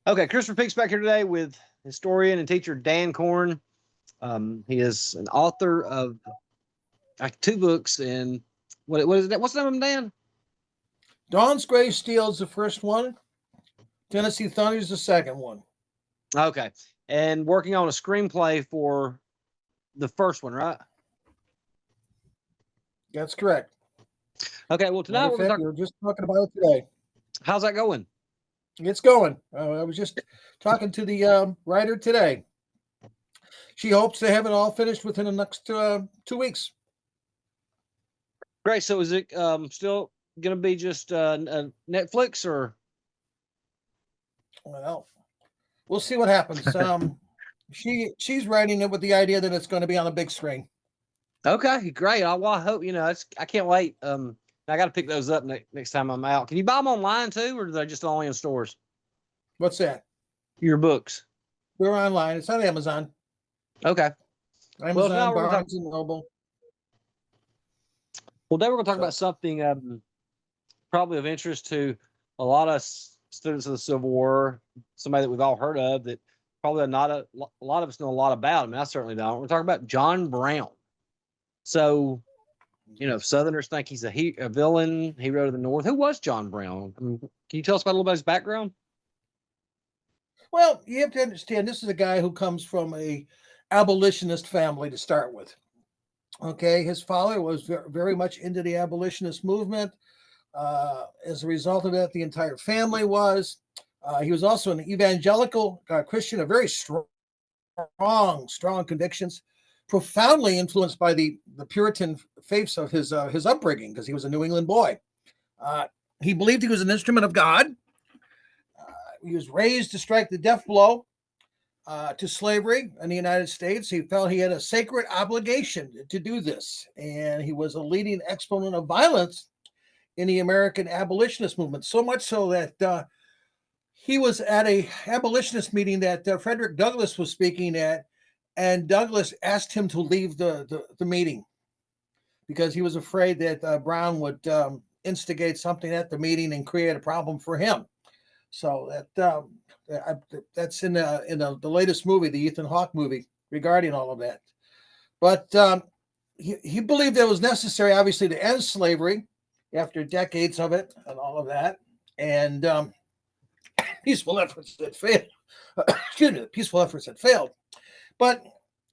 Okay, Christopher Peak's back here today with historian and teacher Dan Korn. He is an author of like two books, and what is that? What's the name of them, Dan? Dawn's Gray Steel is the first one. Tennessee Thunder is the second one. Okay, and working on a screenplay for the first one, right? That's correct. Okay, well Matter tonight of we're going to fact, talk. we were just talking about it today. How's that going? It's going. I was just talking to the writer today. She hopes to have it all finished within the next 2 weeks. Great. So is it still going to be just Netflix or? Well, we'll see what happens. She's writing it with the idea that it's going to be on a big screen. Okay, great. I hope I can't wait. I got to pick those up next time I'm out. Can you buy them online too, or are they just only in stores? What's that? Your books. We're online. It's on Amazon. Okay. Well, Amazon, now we're going to talk. Barnes and Noble. Well, today we're going to talk about So, something probably of interest to a lot of students of the Civil War. Somebody that we've all heard of that probably not a lot of us know a lot about. I mean, I certainly don't. We're talking about John Brown. So, Southerners think he's a villain, hero of the North. Who was John Brown? I mean, can you tell us about a little bit of his background? well, you have to understand this is a guy who comes from a abolitionist family to start with. Okay, his father was very much into the abolitionist movement. As a result of that, the entire family was. He was also an evangelical Christian, a very strong convictions, profoundly influenced by the Puritan faiths of his upbringing because he was a New England boy. Uh, he believed he was an instrument of God. He was raised to strike the death blow to slavery in the United States. He felt he had a sacred obligation to do this, and he was a leading exponent of violence in the American abolitionist movement. So much so that he was at a abolitionist meeting that Frederick Douglass was speaking at, and Douglass asked him to leave the meeting because he was afraid that Brown would instigate something at the meeting and create a problem for him. So that's in the latest movie, the Ethan Hawke movie, regarding all of that. But he believed it was necessary, obviously, to end slavery after decades of it and all of that. And peaceful efforts that failed. Excuse me, the peaceful efforts that failed. But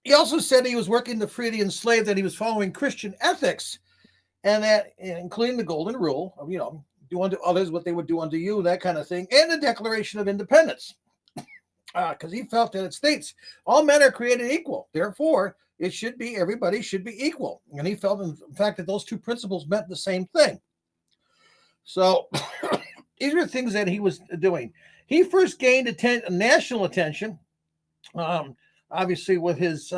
he also said he was working to free the enslaved, that he was following Christian ethics, and that including the golden rule of do unto others what they would do unto you, that kind of thing, and the Declaration of Independence, because he felt that it states all men are created equal. Therefore, it should be everybody should be equal, and he felt, in fact, that those two principles meant the same thing. So these are things that he was doing. He first gained national attention, um, obviously with his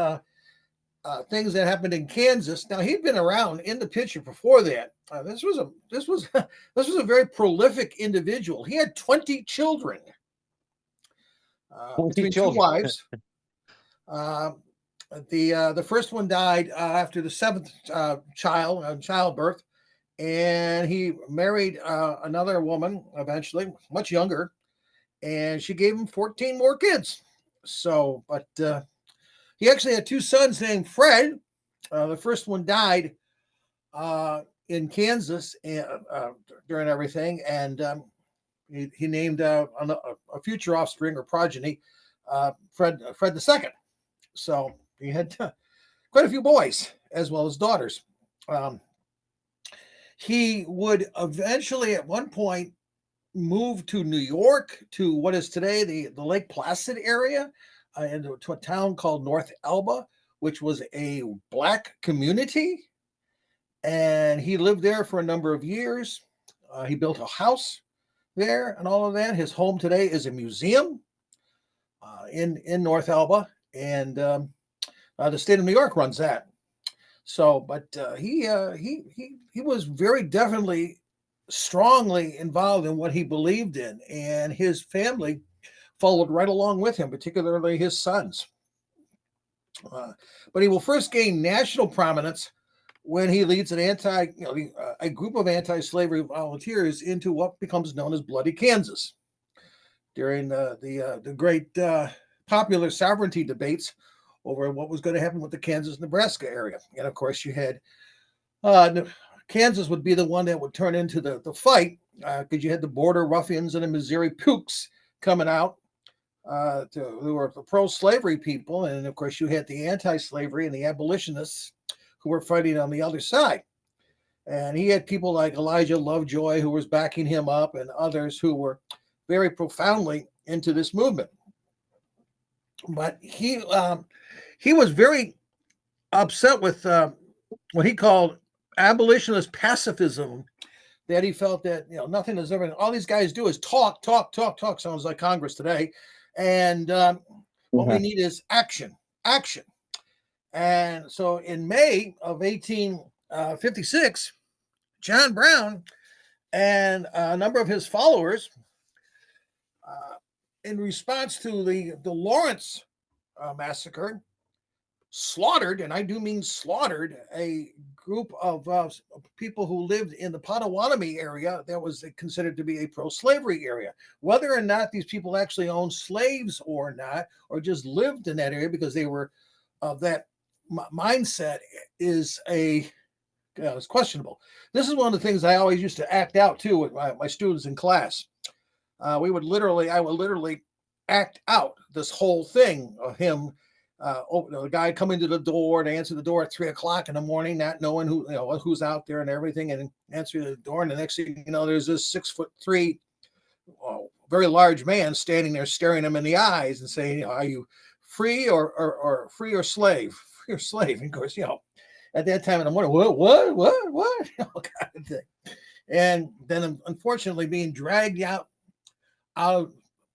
things that happened in Kansas. Now he'd been around in the picture before that. This was a very prolific individual. He had 20 children 20 between two children. wives. Uh, the first one died after the seventh childbirth, and he married another woman eventually, much younger, and she gave him 14 more kids. So, but he actually had two sons named Fred. The first one died in Kansas during everything, and he named a future offspring or progeny Fred II. So he had quite a few boys as well as daughters. Um, he would eventually, at one point, move to New York, to what is today the Lake Placid area, and to a town called North Elba, which was a black community. And he lived there for a number of years. He built a house there and all of that. His home today is a museum in North Elba, and the state of New York runs that. So, but he was very definitely strongly involved in what he believed in, and his family followed right along with him, particularly his sons. Uh, but he will first gain national prominence when he leads a group of anti-slavery volunteers into what becomes known as Bloody Kansas. during the great popular sovereignty debates over what was going to happen with the Kansas-Nebraska area. And of course, you had Kansas would be the one that would turn into the fight, because you had the border ruffians and the Missouri Pukes coming out, who were the pro-slavery people, and of course you had the anti-slavery and the abolitionists who were fighting on the other side. And he had people like Elijah Lovejoy who was backing him up, and others who were very profoundly into this movement. But he was very upset with what he called abolitionist pacifism, that he felt that nothing is ever. All these guys do is talk, talk, talk, talk. Sounds like Congress today, and what we need is action, action. And so, in May of 1856, John Brown and a number of his followers, in response to the Lawrence massacre, slaughtered, and I do mean slaughtered, a group of people who lived in the Potawatomi area that was considered to be a pro-slavery area. Whether or not these people actually owned slaves or not, or just lived in that area because they were of that mindset, is it's questionable. This is one of the things I always used to act out too with my students in class. I would literally act out this whole thing of him. The guy coming to the door to answer the door at 3:00 in the morning, not knowing who's out there and everything, and answering the door. And the next thing you know, there's this 6'3", very large man standing there staring him in the eyes and saying, "Are you free or free or slave? Free or slave?" And of course, at that time in the morning, what, kind of thing. And then, unfortunately, being dragged out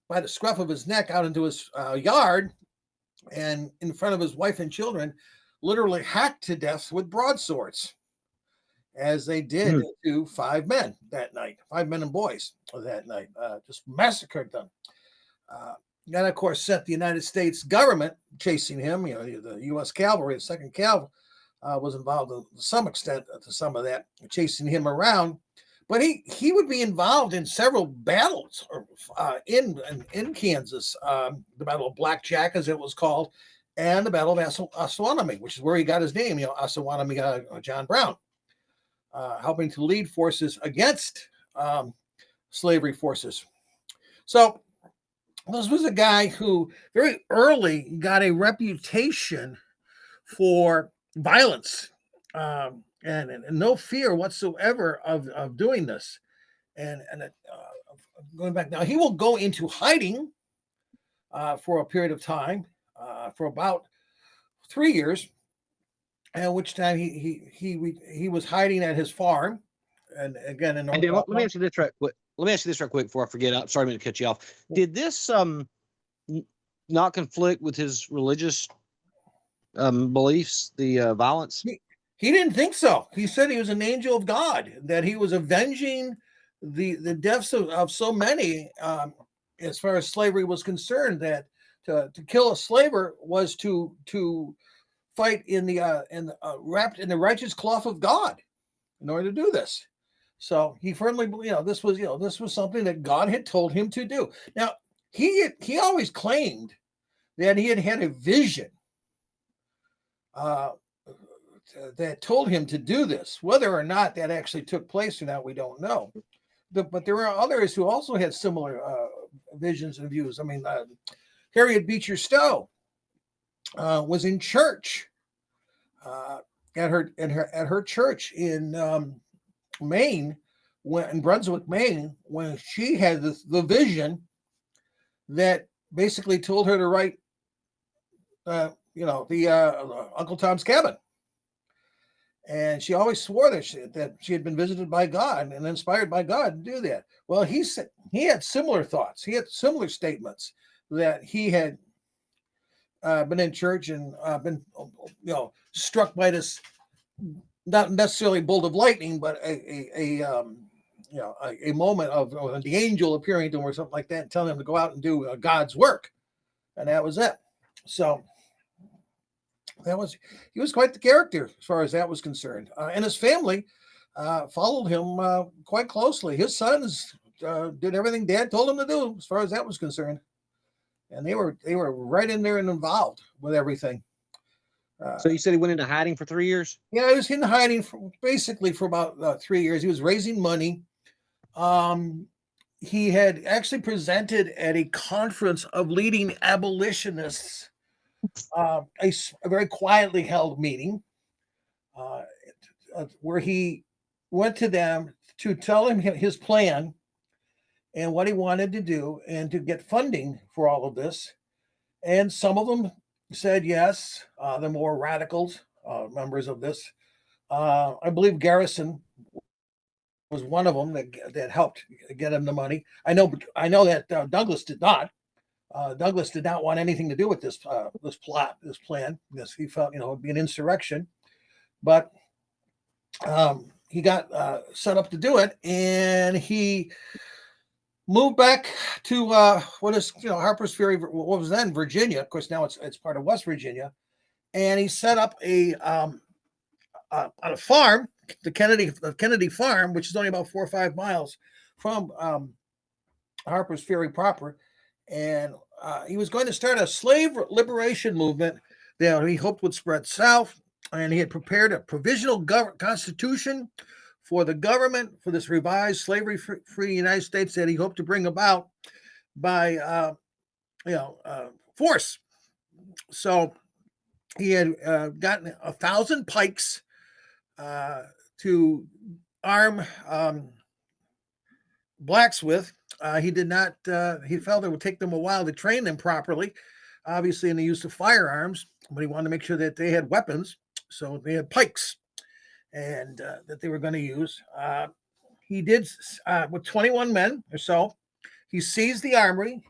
by the scruff of his neck out into his yard, and in front of his wife and children, literally hacked to death with broadswords, as they did to 5 men that night, 5 men and boys that night, just massacred them. And of course, sent the United States government chasing him. The U.S. Cavalry, the Second Cav, was involved to some extent to some of that, chasing him around. But he would be involved in several battles in Kansas, the Battle of Blackjack, as it was called, and the Battle of Osawatomie, which is where he got his name, Osawatomie John Brown, helping to lead forces against slavery forces. So this was a guy who very early got a reputation for violence, and no fear whatsoever of doing this. And going back now, he will go into hiding for a period of time, for about 3 years, at which time he was hiding at his farm, and again in North. Let me ask you this right quick. Before I forget. I'm sorry to cut you off. Did this not conflict with his religious beliefs? The violence. He didn't think so. He said he was an angel of God, that he was avenging the deaths of so many, as far as slavery was concerned, that to kill a slaver was to fight wrapped in the righteous cloth of God in order to do this. So he firmly believed this was something that God had told him to do. Now he always claimed that he had a vision that told him to do this. Whether or not that actually took place or not, we don't know. But there are others who also had similar visions and views. I mean, Harriet Beecher Stowe was in church at her church in Maine, in Brunswick, Maine, when she had the vision that basically told her to write, Uncle Tom's Cabin. And she always swore that she had been visited by God and inspired by God to do that. Well, he said he had similar thoughts. He had similar statements that he had been in church and been, struck by this, not necessarily bolt of lightning, but a moment of the angel appearing to him or something like that, and telling him to go out and do God's work, and that was it. So he was quite the character as far as that was concerned, and his family followed him quite closely. His sons did everything Dad told them to do as far as that was concerned, and they were right in there and involved with everything. So you said he went into hiding for 3 years? Yeah, he was in hiding basically for about 3 years. He was raising money. He had actually presented at a conference of leading abolitionists, a very quietly held meeting, uh, where he went to them to tell him his plan and what he wanted to do and to get funding for all of this. And some of them said yes, the more radicals, members of this. I believe Garrison was one of them that helped get him the money. I know that Douglas did not. Douglas did not want anything to do with this this plan, because he felt it would be an insurrection. But he got set up to do it, and he moved back to what is Harper's Ferry, what was then Virginia. Of course, now it's part of West Virginia, and he set up on a farm, the Kennedy Farm, which is only about 4 or 5 miles from Harper's Ferry proper, and he was going to start a slave liberation movement that he hoped would spread south, and he had prepared a provisional constitution for the government for this revised slavery-free United States that he hoped to bring about by force. So he had gotten 1,000 pikes to arm blacks with. He did not. He felt it would take them a while to train them properly, obviously in the use of firearms, but he wanted to make sure that they had weapons. So they had pikes, and that they were going to use. He did with 21 men or so. He seized the armory.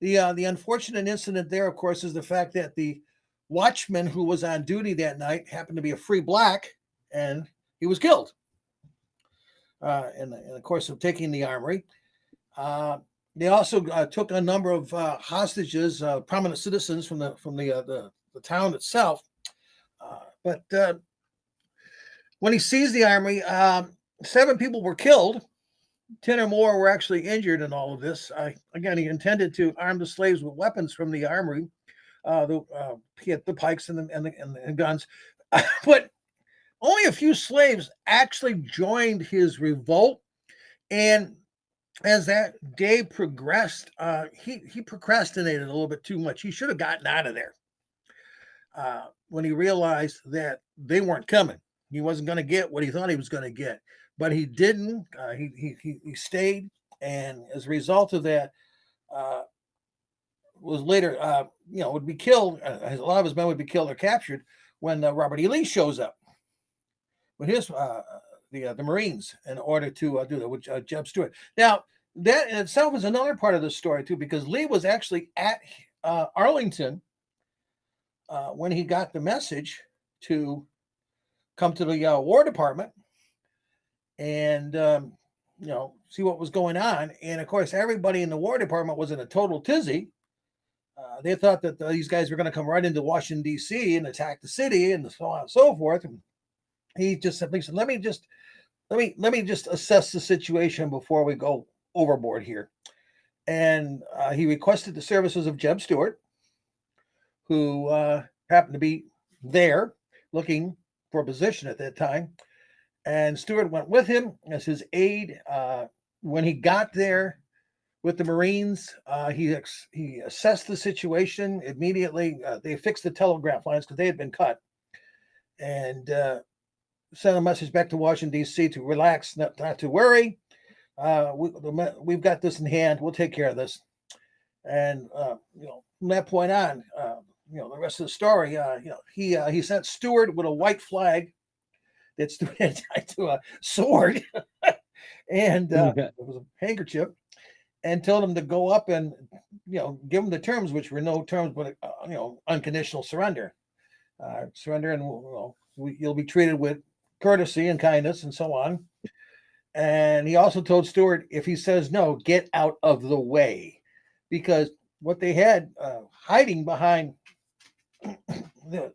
The unfortunate incident there, of course, is the fact that the watchman who was on duty that night happened to be a free black, and he was killed in the course of taking the armory. They also took a number of hostages, prominent citizens from the town itself. But when he seized the armory, 7 people were killed. 10 or more were actually injured in all of this. Again, he intended to arm the slaves with weapons from the armory, the pikes and the guns. But only a few slaves actually joined his revolt. And as that day progressed, he procrastinated a little bit too much. He should have gotten out of there when he realized that they weren't coming. He wasn't going to get what he thought he was going to get, but he didn't. He stayed, and as a result of that, was later, would be killed. A lot of his men would be killed or captured when Robert E. Lee shows up with his the Marines in order to do that with Jeb Stuart. Now, that in itself is another part of the story too, because Lee was actually at Arlington when he got the message to come to the War Department and see what was going on. And of course, everybody in the War Department was in a total tizzy. They thought that these guys were going to come right into Washington D.C. and attack the city and so on and so forth. And he just simply said, "Let me just assess the situation before we go overboard here." And he requested the services of Jeb Stuart, who happened to be there looking for a position at that time. And Stuart went with him as his aide. When he got there with the Marines, he assessed the situation immediately. They fixed the telegraph lines because they had been cut, and sent a message back to Washington, D.C. to relax, not to worry. We've got this in hand. We'll take care of this. And from that point on, the rest of the story, he sent Stuart with a white flag that Stuart had tied to a sword, and it was a handkerchief, and told him to go up and give him the terms, which were no terms but unconditional surrender. Surrender, and you'll be treated with courtesy and kindness and so on. And he also told Stuart, if he says no, get out of the way, because what they had hiding behind the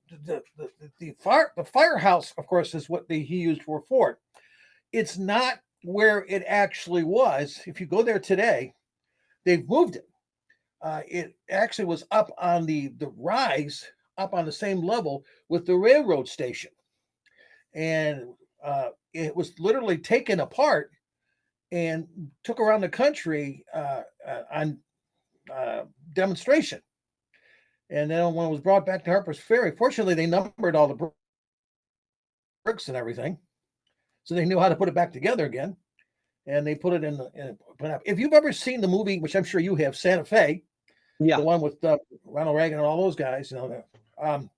firehouse, of course, is what he used for a fort. It's not where it actually was, if you go there today, they've moved it. It actually was up on the rise, up on the same level with the railroad station, and it was literally taken apart and took around the country on demonstration. And then when it was brought back to Harper's Ferry, fortunately they numbered all the bricks and everything, so they knew how to put it back together again. And they put it in. If you've ever seen the movie, which I'm sure you have, Santa Fe, the Yeah. one with Ronald Reagan and all those guys, um,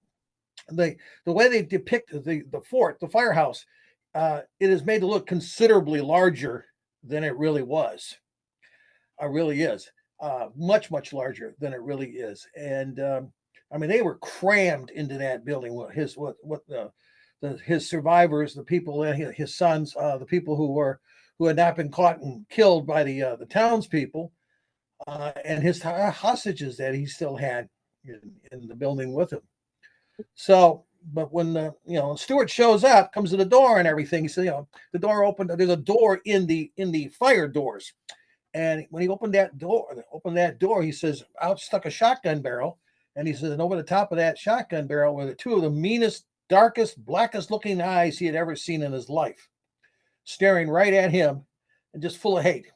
the way they depict the fort, the firehouse, it is made to look considerably larger than it really was. It really is much larger than it really is, and I mean they were crammed into that building. What his survivors, the people, his sons, the people who had not been caught and killed by the townspeople, and his hostages that he still had in the building with him. So, but when Stewart shows up, comes to the door and everything, he says, the door opened. There's a door in the fire doors, and when he opened that door, he says, out stuck a shotgun barrel, and he says, and over the top of that shotgun barrel were the two of the meanest, darkest, blackest looking eyes he had ever seen in his life, staring right at him, and just full of hate.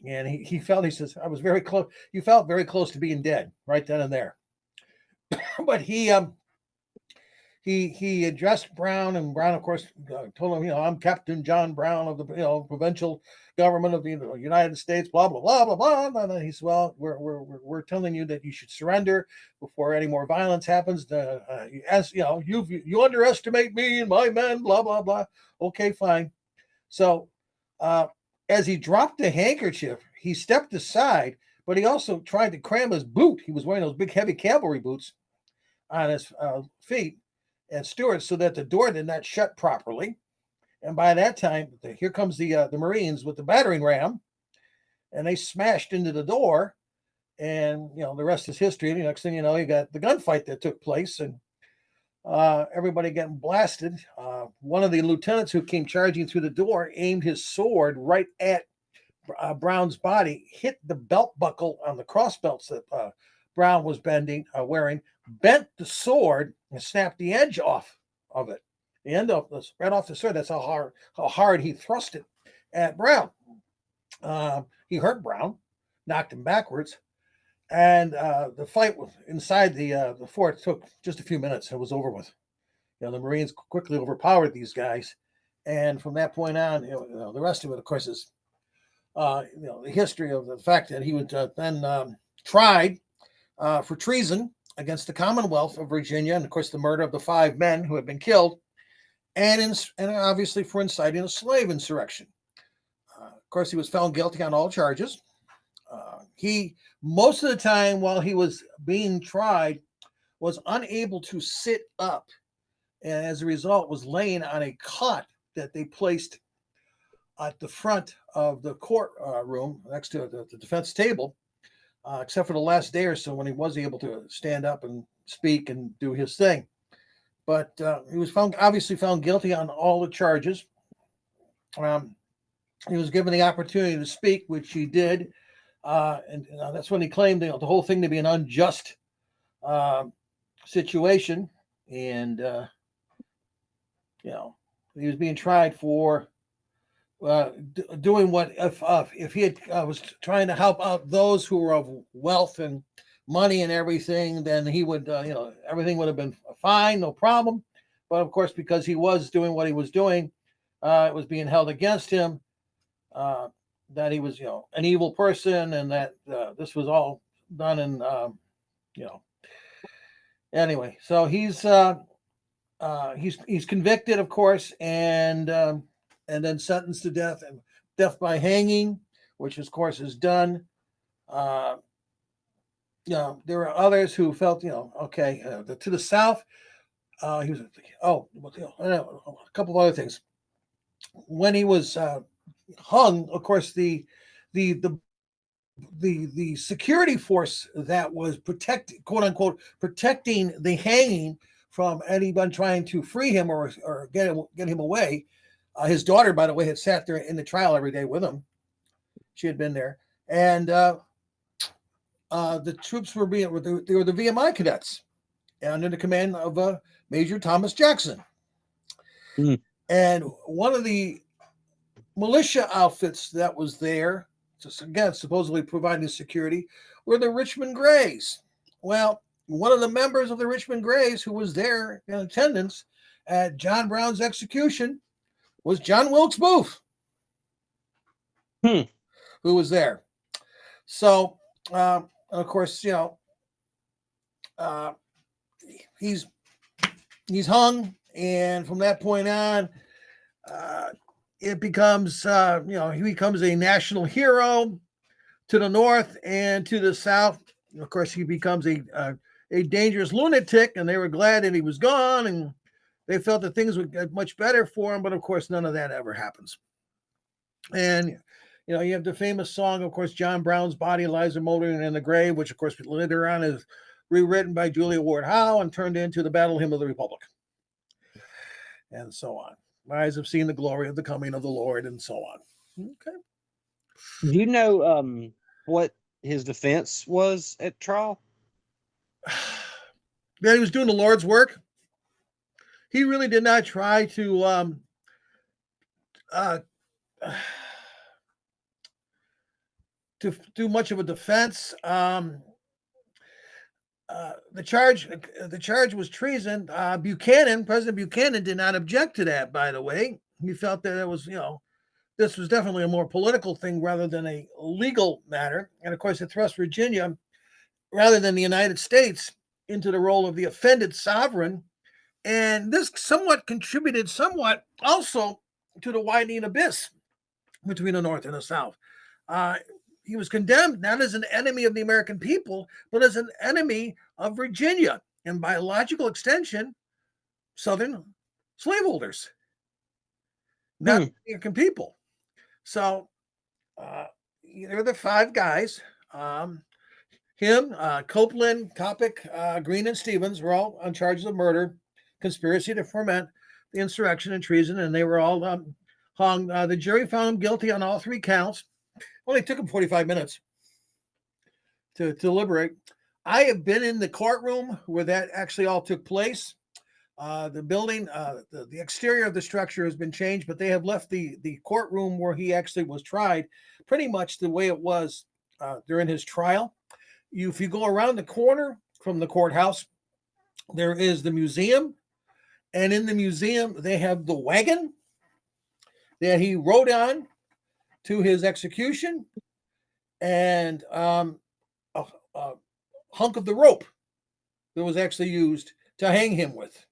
And he felt, he says, I was very close. You felt very close to being dead right then and there. But he addressed Brown, and Brown, of course, told him, I'm Captain John Brown of the provincial government of the United States, blah blah blah blah blah. And he said, well, we're telling you that you should surrender before any more violence happens. As you underestimate me and my men, blah blah blah. Okay, fine. So as he dropped the handkerchief, he stepped aside, but he also tried to cram his boot. He was wearing those big heavy cavalry boots on his feet and Stewart, so that the door did not shut properly. And by that time, here comes the Marines with the battering ram, and they smashed into the door. And the rest is history. The next thing you know, you got the gunfight that took place, and everybody getting blasted. One of the lieutenants who came charging through the door aimed his sword right at Brown's body, hit the belt buckle on the cross belts that Brown was wearing, bent the sword and snapped the edge off of it. The end of this right off the sword. That's how hard he thrust it at Brown. He hurt Brown, knocked him backwards, and the fight inside the fort took just a few minutes. It was over with. The Marines quickly overpowered these guys, and from that point on, the rest of it, of course, is the history of the fact that he was then tried for treason against the Commonwealth of Virginia, and of course the murder of the 5 men who had been killed, and obviously for inciting a slave insurrection. Of course, he was found guilty on all charges. He, most of the time while he was being tried, was unable to sit up, and as a result was laying on a cot that they placed at the front of the court room next to the defense table, except for the last day or so when he was able to stand up and speak and do his thing. But he was obviously found guilty on all the charges. He was given the opportunity to speak, which he did, and that's when he claimed the whole thing to be an unjust situation, and he was being tried for doing what if he was trying to help out those who were of wealth and money and everything, then he would everything would have been fine, no problem. But of course, because he was doing what he was doing, it was being held against him that he was an evil person, and that this was all done in anyway. So he's convicted, of course, and then sentenced to death, and death by hanging, which of course is done. There were others who felt, okay, to the south, he was, a couple of other things. When he was hung, of course, the security force that was quote unquote, protecting the hanging from anyone trying to free him or get him away, His daughter, by the way, had sat there in the trial every day with him. She had been there, and the troops were they were the VMI cadets under the command of Major Thomas Jackson. Hmm. And one of the militia outfits that was there, just again supposedly providing security, were the Richmond Greys. Well, one of the members of the Richmond Greys who was there in attendance at John Brown's execution was John Wilkes Booth, Hmm. who was there. So, of course, uh, he's hung, and from that point on, it becomes he becomes a national hero to the north and to the south. Of course, he becomes a dangerous lunatic, and they were glad that he was gone, and they felt that things would get much better for him. But of course, none of that ever happens. And you have the famous song, of course, John Brown's body lies moldering in the grave, which of course later on is rewritten by Julia Ward Howe and turned into the Battle Hymn of the Republic, and so on. Eyes have seen the glory of the coming of the Lord, and so on. Okay. Do you know what his defense was at trial? That he was doing the Lord's work. He really did not try to to do much of a defense. The charge was treason. President Buchanan did not object to that, by the way. He felt that it was, this was definitely a more political thing rather than a legal matter. And of course, it thrust Virginia, rather than the United States, into the role of the offended sovereign. And this somewhat contributed also to the widening abyss between the North and the South. He was condemned not as an enemy of the American people, but as an enemy of Virginia, and by logical extension, Southern slaveholders, not the American people. So there are the five guys. Him, Copeland, Coppock, Green, and Stevens were all on charges of murder, conspiracy to foment the insurrection, and treason, and they were all hung. The jury found him guilty on all three counts. Only took him 45 minutes to deliberate. I have been in the courtroom where that actually all took place. The building, the exterior of the structure has been changed, but they have left the courtroom where he actually was tried pretty much the way it was during his trial. If you go around the corner from the courthouse, there is the museum. And in the museum, they have the wagon that he rode on to his execution, and a hunk of the rope that was actually used to hang him with.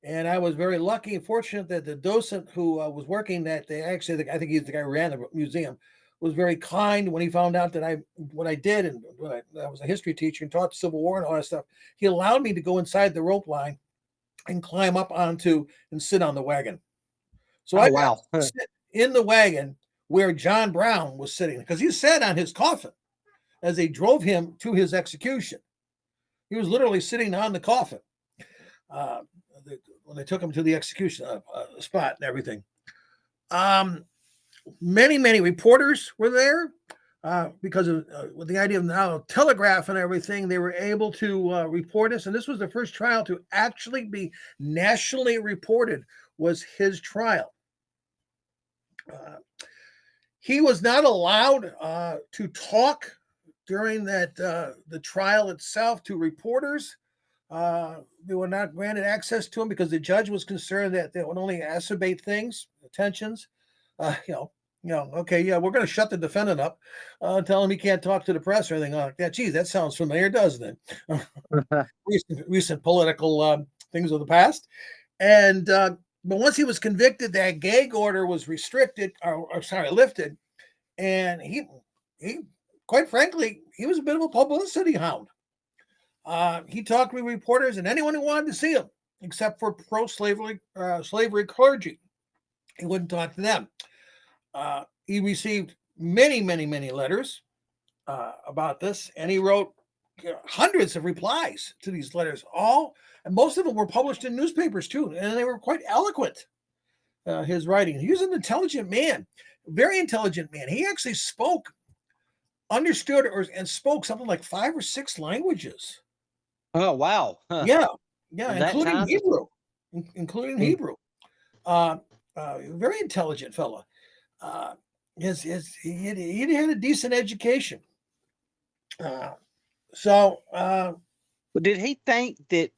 And I was very lucky and fortunate that the docent who was working that day, actually, I think he's the guy who ran the museum, was very kind when he found out that what I did, and I was a history teacher and taught the Civil War and all that stuff. He allowed me to go inside the rope line and climb up onto and sit on the wagon. So I got to sit in the wagon where John Brown was sitting, because he sat on his coffin as they drove him to his execution. He was literally sitting on the coffin when they took him to the execution spot and everything. Many reporters were there because of with the idea of now telegraph and everything. They were able to report us, and this was the first trial to actually be nationally reported. Was his trial. He was not allowed to talk during the trial itself to reporters. They were not granted access to him because the judge was concerned that they would only exacerbate things, tensions. Okay, yeah, we're going to shut the defendant up, tell him he can't talk to the press or anything like that. Geez, that sounds familiar, doesn't it? recent political things of the past. And but once he was convicted, that gag order was restricted, lifted, and he quite frankly, he was a bit of a publicity hound. He talked with reporters and anyone who wanted to see him, except for pro-slavery slavery clergy. He wouldn't talk to them. He received many letters about this, and he wrote hundreds of replies to these letters. And most of them were published in newspapers too, and they were quite eloquent. his writing. He was an intelligent man, very intelligent man. He actually spoke, understood, and spoke something like 5 or 6 languages. Oh wow. Huh. Yeah, yeah, In that including time. Hebrew, including Mm. Hebrew. Very intelligent fella. Uh, he had a decent education. Uh, so But did he think that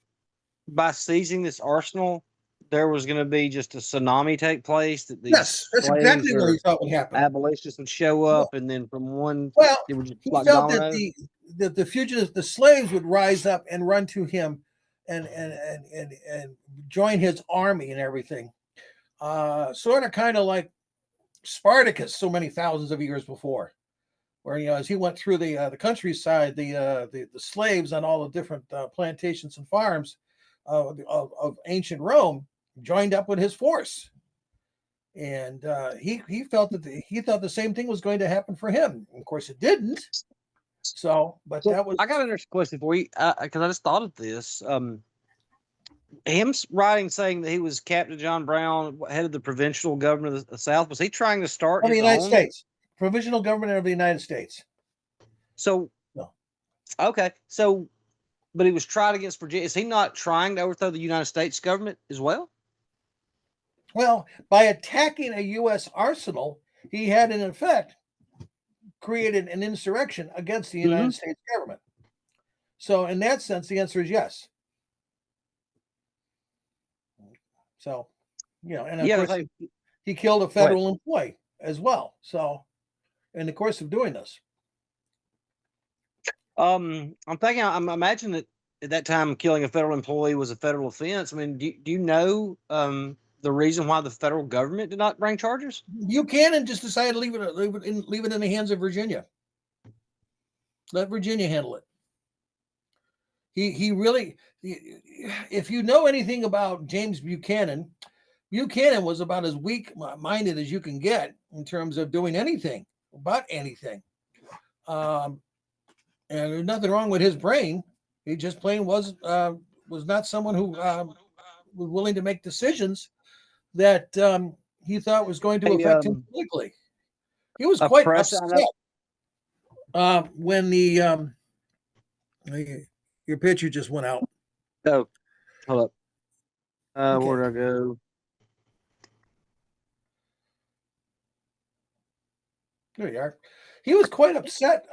by seizing this arsenal, there was going to be just a tsunami take place? That yes, these that's slaves exactly what he or thought would happen. abolitionists would show Yeah. up, and then from one, Well, it would just he like felt that dominoes. the fugitives, the slaves, would rise up and run to him, and join his army and everything. Sort of, kind of like Spartacus, so many thousands of years before, where as he went through the countryside, the slaves on all the different plantations and farms of ancient Rome joined up with his force, and he felt that he thought the same thing was going to happen for him. Of course, it didn't. So, but So that was I got another question for you because I just thought of this. Him writing saying that he was Captain John Brown, head of the provincial government of the South. Was he trying to start of the his United own? States, provisional government of the United States. So No. okay, so but he was tried against Virginia. Is he not trying to overthrow the United States government as well? Well, by attacking a U.S. arsenal, he had in effect created an insurrection against the Mm-hmm. United States government. So, in that sense, the answer is yes. So, and of Yeah, course, he killed a go ahead. federal employee as well. So, in the course of doing this, I'm thinking. I'm imagining that at that time, killing a federal employee was a federal offense. I mean, do you know the reason why the federal government did not bring charges? Buchanan just decided to leave it in the hands of Virginia. Let Virginia handle it. He really, if you know anything about James Buchanan, Buchanan was about as weak-minded as you can get in terms of doing anything about anything. And there's nothing wrong with his brain. He just plain was not someone who was willing to make decisions that he thought was going to A affect him politically. He was a quite press. I upset know. when your picture just went out. Oh, hold up. Okay. Where did I go? There you are. He was quite upset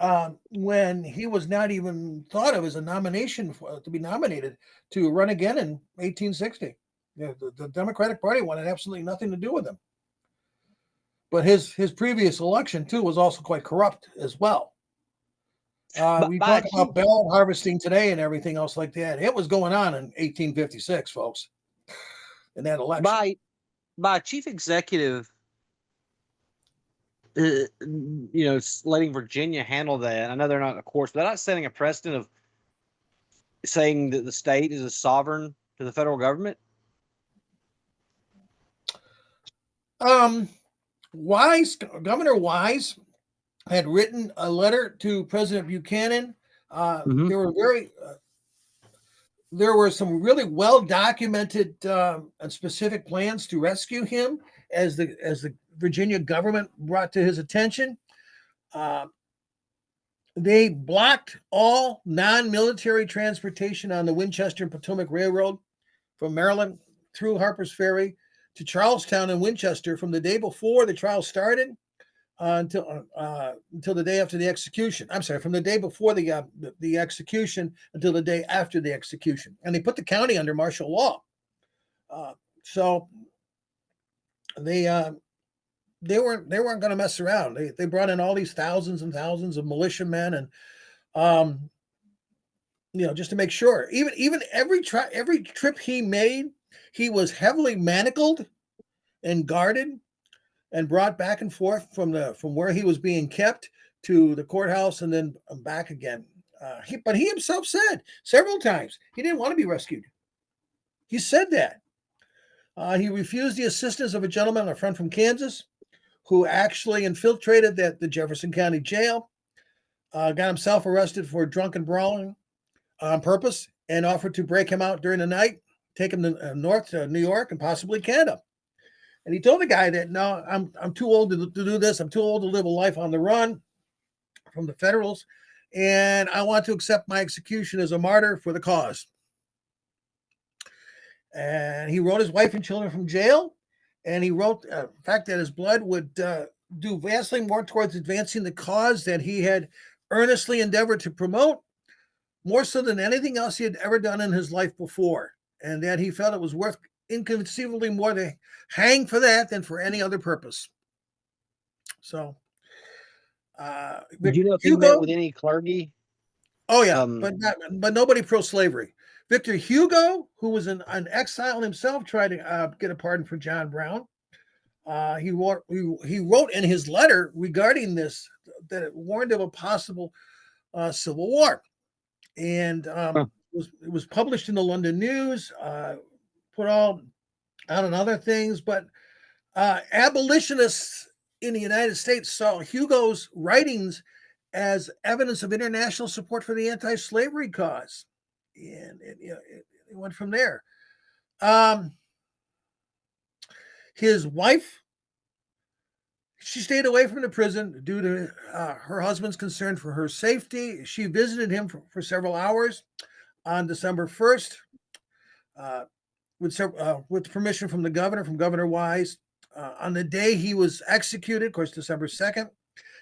when he was not even thought of as a nomination to be nominated to run again in 1860. The Democratic Party wanted absolutely nothing to do with him. But his previous election too was also quite corrupt as well. We By talk about ballot harvesting today and everything else like that. It was going on in 1856, folks, in that election. by chief executive, letting Virginia handle that. I know they're not, of course, but they're not setting a precedent of saying that the state is a sovereign to the federal government. Governor Wise had written a letter to President Buchanan. Mm-hmm. There were some really well documented and specific plans to rescue him as the Virginia government brought to his attention. They blocked all non-military transportation on the Winchester and Potomac Railroad from Maryland through Harper's Ferry to Charlestown and Winchester from the day before the trial started until the day after the execution. I'm sorry, from the day before the execution until the day after the execution, and they put the county under martial law. So they weren't going to mess around. They brought in all these thousands and thousands of militiamen, and just to make sure. Even every trip he made, he was heavily manacled and guarded and brought back and forth from where he was being kept to the courthouse and then back again. But he himself said several times he didn't want to be rescued. He said that. He refused the assistance of a gentleman, a friend from Kansas, who actually infiltrated the Jefferson County Jail, got himself arrested for drunken brawling on purpose, and offered to break him out during the night, take him north to New York and possibly Canada. And he told the guy that, no, I'm too old to do this. I'm too old to live a life on the run from the Federals, and I want to accept my execution as a martyr for the cause. And he wrote his wife and children from jail, and he wrote, in fact, that his blood would do vastly more towards advancing the cause that he had earnestly endeavored to promote, more so than anything else he had ever done in his life before, and that he felt it was worth inconceivably more to hang for that than for any other purpose. So, Did you know if he met Hugo, with any clergy? oh yeah, but nobody pro-slavery. Victor Hugo, who was an exile himself, tried to get a pardon for John Brown. He wrote in his letter regarding this that it warned of a possible civil war, and it was published in the London News, put all out on other things. But abolitionists in the United States saw Hugo's writings as evidence of international support for the anti-slavery cause, and it went from there. His wife, she stayed away from the prison due to her husband's concern for her safety. She visited him for several hours on December 1st, with permission from the governor, from Governor Wise. On the day he was executed, of course, December 2nd,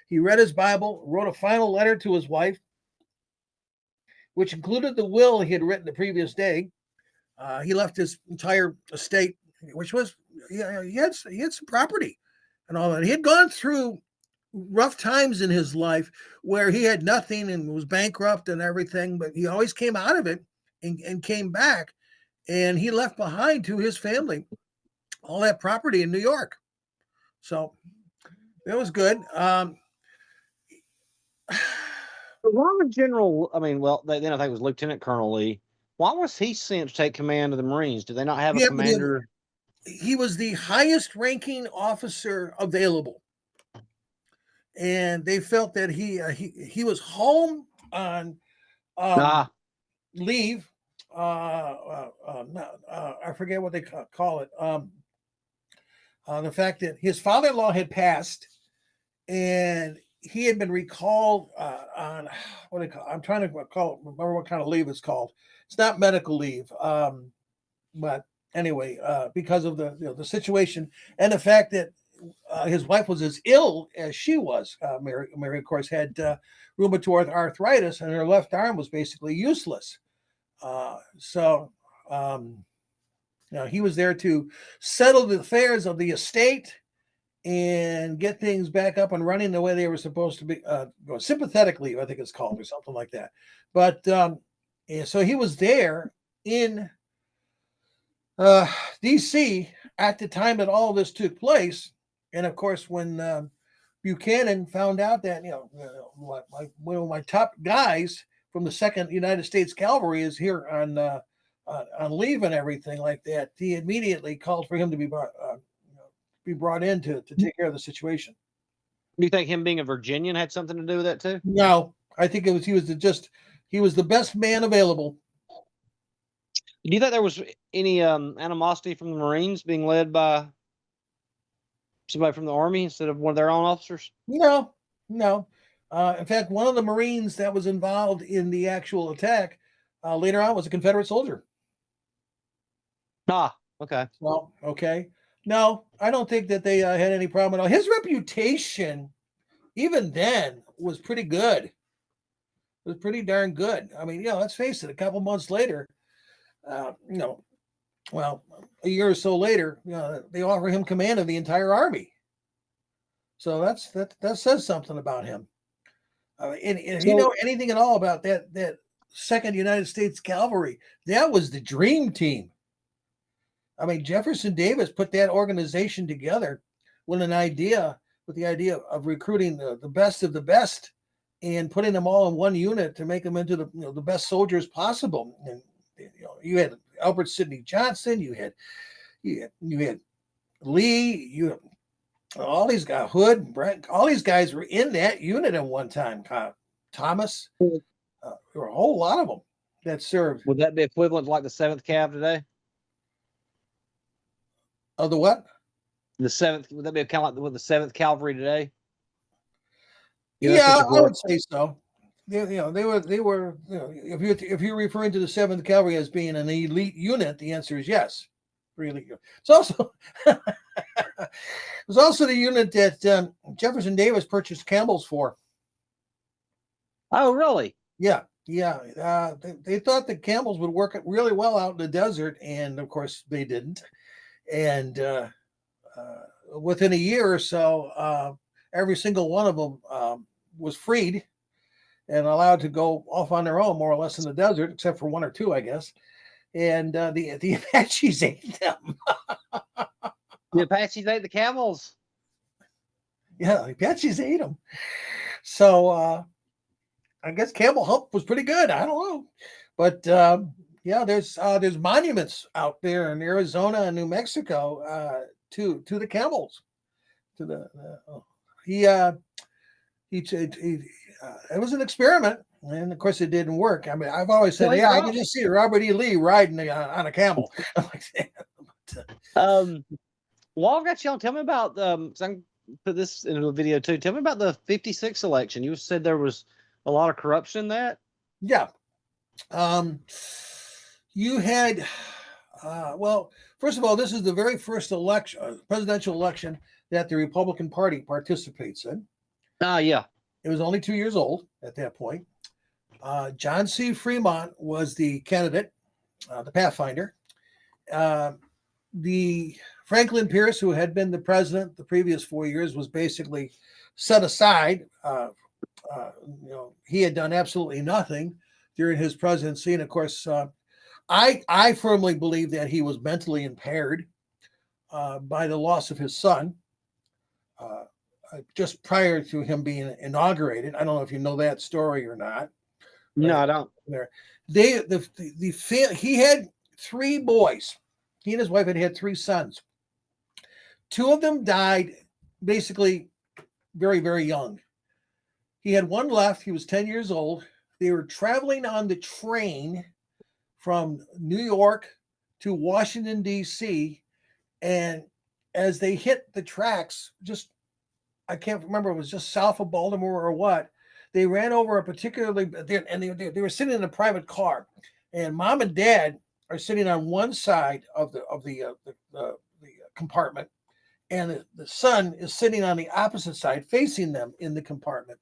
he read his Bible, wrote a final letter to his wife, which included the will he had written the previous day. He left his entire estate, which was, he had some property and all that. He had gone through rough times in his life where he had nothing and was bankrupt and everything, but he always came out of it and came back, and he left behind to his family all that property in New York. So it was good. Why would General? I mean, well, then I think it was Lieutenant Colonel Lee. Why was he sent to take command of the Marines? Did they not have a commander? He was the highest ranking officer available, and they felt that he was home on leave. I forget what they call it. The fact that his father-in-law had passed, and he had been recalled on what do they call? I'm trying to remember what kind of leave it's called. It's not medical leave, but anyway, because of the situation and the fact that his wife was as ill as she was. Mary, of course, had rheumatoid arthritis, and her left arm was basically useless. He was there to settle the affairs of the estate and get things back up and running the way they were supposed to be. Sympathetic leave, I think it's called, or something like that. But so he was there in D.C. at the time that all this took place. And of course, when Buchanan found out that one of my top guys from the 2nd United States Cavalry is here on leave and everything like that, he immediately called for him to be brought in to take care of the situation. Do you think him being a Virginian had something to do with that too? No, I think he was the best man available. Do you think there was any animosity from the Marines being led by somebody from the Army instead of one of their own officers? No. In fact, one of the Marines that was involved in the actual attack later on was a Confederate soldier. Okay. Well, okay. No, I don't think that they had any problem at all. His reputation, even then, was pretty good. It was pretty darn good. I mean, let's face it, a couple months later, a year or so later, they offer him command of the entire army. So that says something about him. And if you know anything at all about that 2nd United States Cavalry, that was the dream team. I mean, Jefferson Davis put that organization together with the idea of recruiting the best of the best and putting them all in one unit to make them into the best soldiers possible. And you had Albert Sidney Johnston, you had Lee, you had all these guys, Hood, Brent, all these guys were in that unit at one time. Thomas, there were a whole lot of them that served. Would that be equivalent to like the 7th Cav today? Of the what? The seventh, would that be kind of like with the Seventh Cavalry today? Yeah, I would say so. They were. If you're referring to the Seventh Cavalry as being an elite unit, the answer is yes. Really, it's also it's also the unit that Jefferson Davis purchased camels for. Oh, really? Yeah, yeah. They thought the camels would work really well out in the desert, and of course they didn't. And within a year or so, every single one of them was freed and allowed to go off on their own, more or less, in the desert, except for one or two, I guess. And the Apaches ate them. The Apaches ate the camels. Yeah, the Apaches ate them. So I guess camel hump was pretty good. I don't know, but yeah, there's monuments out there in Arizona and New Mexico to the camels. To the he it was an experiment, and of course it didn't work. I mean, I've always said, yeah, I can just see Robert E. Lee riding on a camel. While I've got you on, tell me about so I can put this into a video too. Tell me about the '56 election. You said there was a lot of corruption in that. Yeah. You had well, first of all, this is the very first election, presidential election that the Republican Party participates in. Yeah. It was only 2 years old at that point. John C. Fremont was the candidate, the Pathfinder. The Franklin Pierce, who had been the president the previous 4 years, was basically set aside. He had done absolutely nothing during his presidency, and of course, I firmly believe that he was mentally impaired by the loss of his son. Just prior to him being inaugurated. I don't know if you know that story or not. No, I don't. He had three boys. He and his wife had three sons. Two of them died basically very, very young. He had one left. He was 10 years old. They were traveling on the train from New York to Washington, D.C. And as they hit the tracks, I can't remember, it was just south of Baltimore or what. They ran over a particularly, and they were sitting in a private car, and mom and dad are sitting on one side of the compartment, and the son is sitting on the opposite side, facing them in the compartment.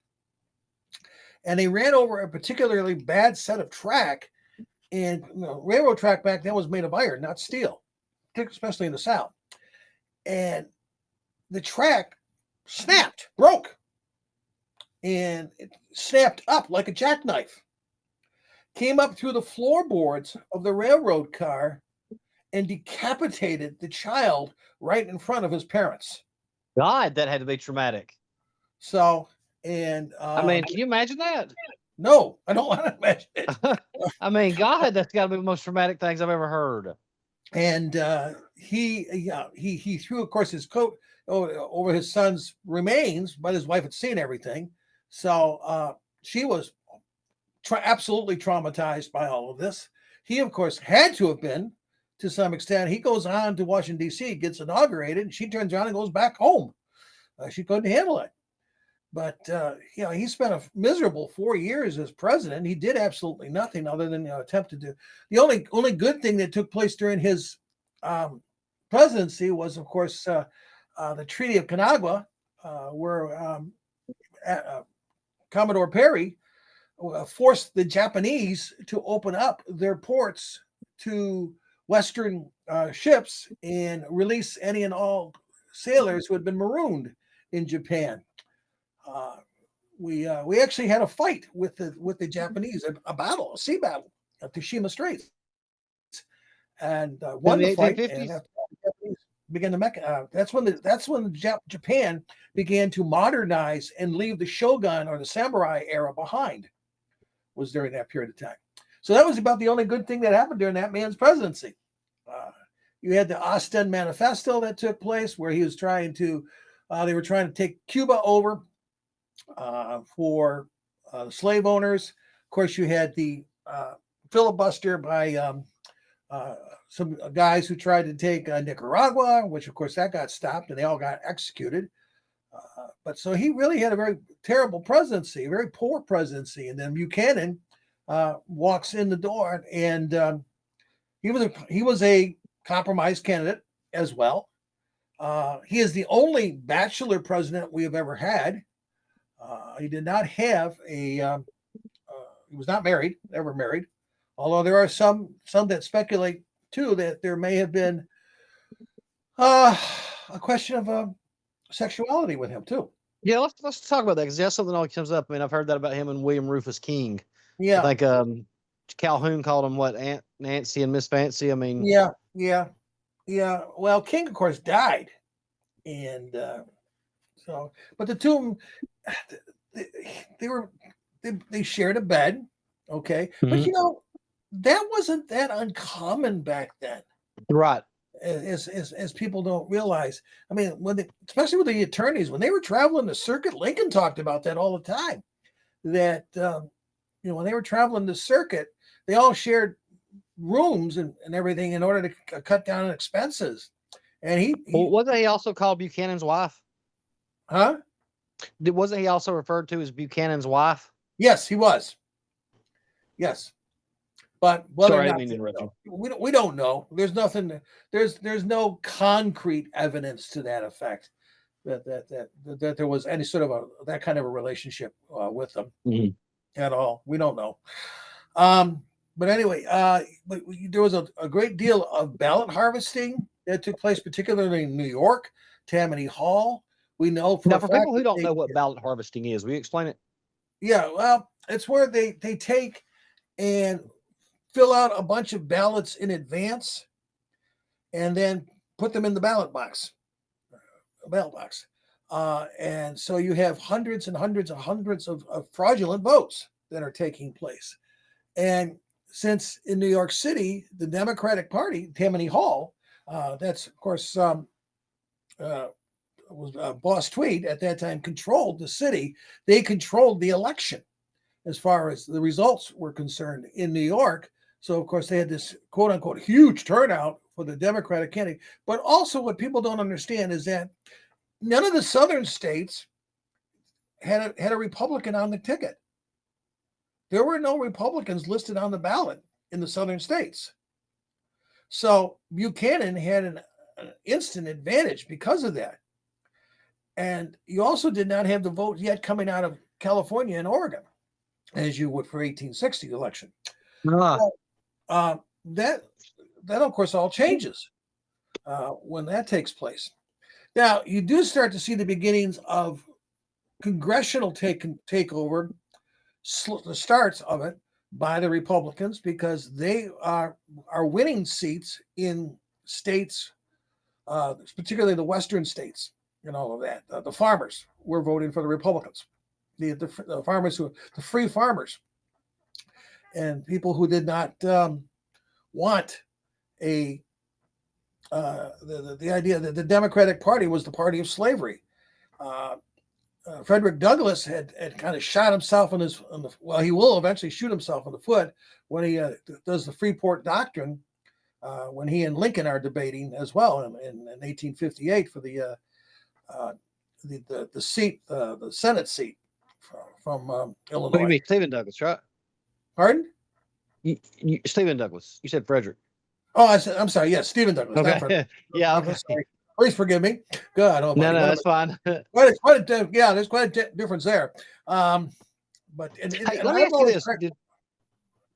And they ran over a particularly bad set of track, and railroad track back then was made of iron, not steel, especially in the South. And the track broke, and it snapped up like a jackknife, came up through the floorboards of the railroad car, and decapitated the child right in front of his parents. God, that had to be traumatic. So, and I mean, can you imagine that? No, I don't want to imagine it. I mean, God, that's got to be the most traumatic things I've ever heard. And he threw, of course, his coat over his son's remains, but his wife had seen everything. So she was absolutely traumatized by all of this. He, of course, had to have been to some extent. He goes on to Washington, D.C., gets inaugurated, and she turns around and goes back home. She couldn't handle it. But, he spent a miserable 4 years as president. He did absolutely nothing other than attempt to do. The only good thing that took place during his presidency was, of course, the Treaty of Canagua, where Commodore Perry forced the Japanese to open up their ports to Western ships and release any and all sailors who had been marooned in Japan. We actually had a fight with the Japanese, a sea battle at Tsushima Straits, and won the fight. And after the Japanese began to that's when Japan began to modernize and leave the shogun or the samurai era behind. Was during that period of time. So that was about the only good thing that happened during that man's presidency. You had the Ostend Manifesto that took place, where he was trying to, they were trying to take Cuba over for slave owners. Of course, you had the filibuster by some guys who tried to take Nicaragua, which of course that got stopped and they all got executed. But so he really had a very terrible presidency, a very poor presidency. And then Buchanan walks in the door, and he was a compromise candidate as well. He is the only bachelor president we have ever had. He did not have he was not married, ever married. Although there are some that speculate too that there may have been a question of sexuality with him too. Yeah, let's talk about that because that's something always comes up. I mean, I've heard that about him and William Rufus King. Yeah, I think Calhoun called him what, Aunt Nancy and Miss Fancy. I mean, yeah. Well, King, of course, died, and so, but the two of them, they shared a bed, okay. But Mhm. you know, that wasn't that uncommon back then, Right. as people don't realize. I mean, especially with the attorneys, when they were traveling the circuit, Lincoln talked about that all the time. That when they were traveling the circuit, they all shared rooms and everything in order to cut down on expenses. And Well, wasn't he also called Buchanan's wife? huh? Wasn't he also referred to as Buchanan's wife? Yes, he was. Yes, but whether Sorry, or I not didn't mean to interrupt you. we don't know. There's nothing. There's no concrete evidence to that effect that there was any sort of that kind of a relationship with them at all. We don't know. But anyway, but there was a great deal of ballot harvesting that took place, particularly in New York, Tammany Hall. We know Now, a for fact people who that don't know what ballot harvesting is, will you explain it? yeah, well, it's where they take and fill out a bunch of ballots in advance and then put them in the ballot box. And so you have hundreds and hundreds of fraudulent votes that are taking place. And since in New York City, the Democratic Party, Tammany Hall, that's of course was Boss Tweed at that time controlled the city. They controlled the election as far as the results were concerned in New York. So of course they had this quote unquote huge turnout for the Democratic candidate. But also what people don't understand is that none of the southern states had a Republican on the ticket. There were no Republicans listed on the ballot in the southern states. So Buchanan had an instant advantage because of that. And you also did not have the vote yet coming out of California and Oregon, as you would for 1860 election. So, that of course all changes when that takes place. Now you do start to see the beginnings of congressional takeover, the starts of it by the Republicans because they are winning seats in states, particularly the western states, and all of that. The farmers were voting for the Republicans, the farmers the free farmers, and people who did not want the idea that the Democratic Party was the party of slavery. Frederick Douglass had kind of shot himself he will eventually shoot himself in the foot when he does the Freeport Doctrine, when he and Lincoln are debating as well in 1858 for the seat, the Senate seat from Illinois. So you mean Stephen Douglas, right? Pardon? Stephen Douglas. You said Frederick. Oh, I'm sorry. Yes, Stephen Douglas. Okay. Yeah. Okay. Sorry. Please forgive me. God, oh, no, that's fine. there's quite a difference there. But hey, let me ask you this.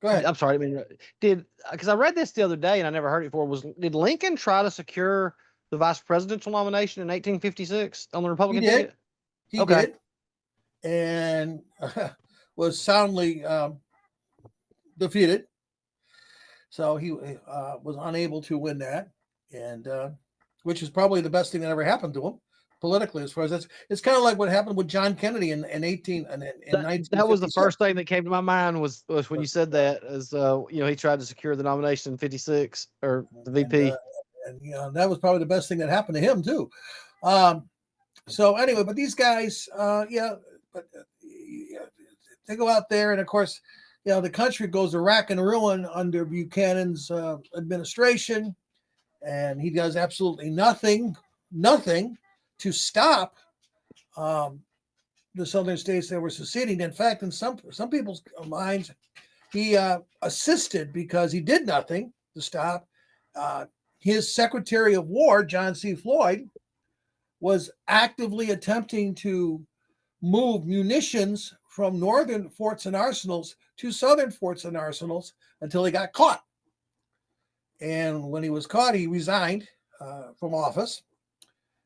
Go ahead. I'm sorry. I mean, because I read this the other day and I never heard it before. Did Lincoln try to secure the vice presidential nomination in 1856 on the Republican ticket? He did, and was soundly defeated. So he was unable to win that, and which is probably the best thing that ever happened to him politically, as far as that's. It's kind of like what happened with John Kennedy in 1956. That was the first thing that came to my mind was when you said that, as he tried to secure the nomination in 56 or the VP, and that was probably the best thing that happened to him too. So anyway, but these guys, but they go out there, and of course, the country goes to rack and ruin under Buchanan's administration, and he does absolutely nothing to stop um, the southern states that were seceding. In fact, in some people's minds, he assisted because he did nothing to stop. His Secretary of War, John C. Floyd, was actively attempting to move munitions from northern forts and arsenals to southern forts and arsenals until he got caught. And when he was caught, he resigned from office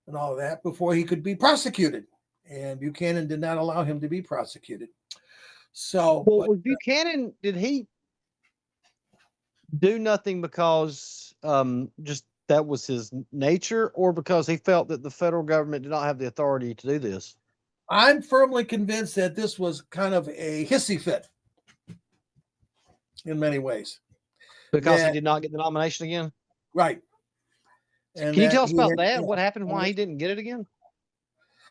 and all of that before he could be prosecuted. And Buchanan did not allow him to be prosecuted. So, well, with Buchanan, did he do nothing because just that was his nature, or because he felt that the federal government did not have the authority to do this? I'm firmly convinced that this was kind of a hissy fit in many ways. Because he did not get the nomination again? Right. And can you tell us about that? What happened? Why he didn't get it again?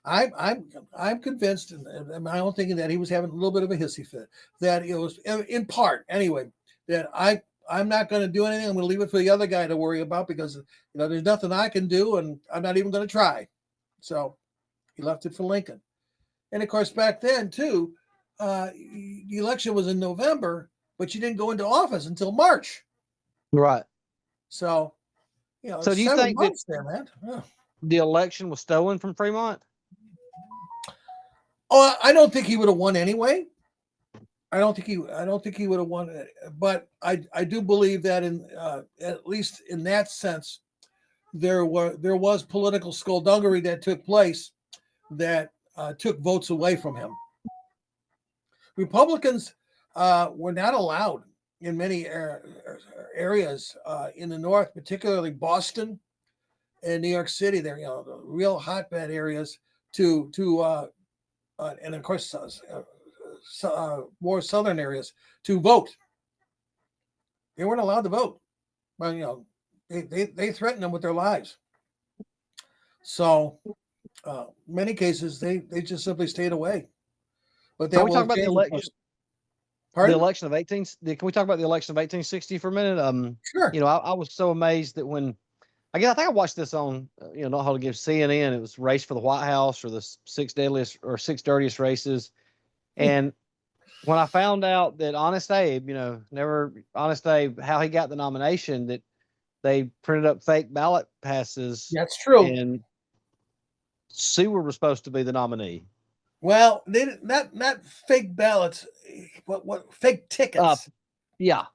I'm convinced, in my own thinking, that he was having a little bit of a hissy fit. That it was, in part, anyway, that I'm not going to do anything. I'm going to leave it for the other guy to worry about because there's nothing I can do, and I'm not even going to try. So he left it for Lincoln. And of course, back then too, the election was in November, but you didn't go into office until March. Right. So, so do you think that there, man? Yeah. The election was stolen from Fremont? Oh, I don't think he would have won anyway. I don't think he would have won it. But I do believe that at least in that sense, there was political skullduggery that took place that took votes away from him. Republicans were not allowed in many areas in the North, particularly Boston and New York City. They're the real hotbed areas to and of course more southern areas to vote. They weren't allowed to vote. Well, they threatened them with their lives. So many cases they just simply stayed away. But can we talk about the election? Pardon? The election of 18. Can we talk about the election of 1860 for a minute? Sure. I was so amazed that when I think I watched this on not how to give CNN. It was Race for the White House or the six deadliest or six dirtiest races, and when I found out that Honest Abe, Honest Abe, how he got the nomination, that they printed up fake ballot passes. That's true. And Seward was supposed to be the nominee. Well, they not fake ballots, what fake tickets? Yeah,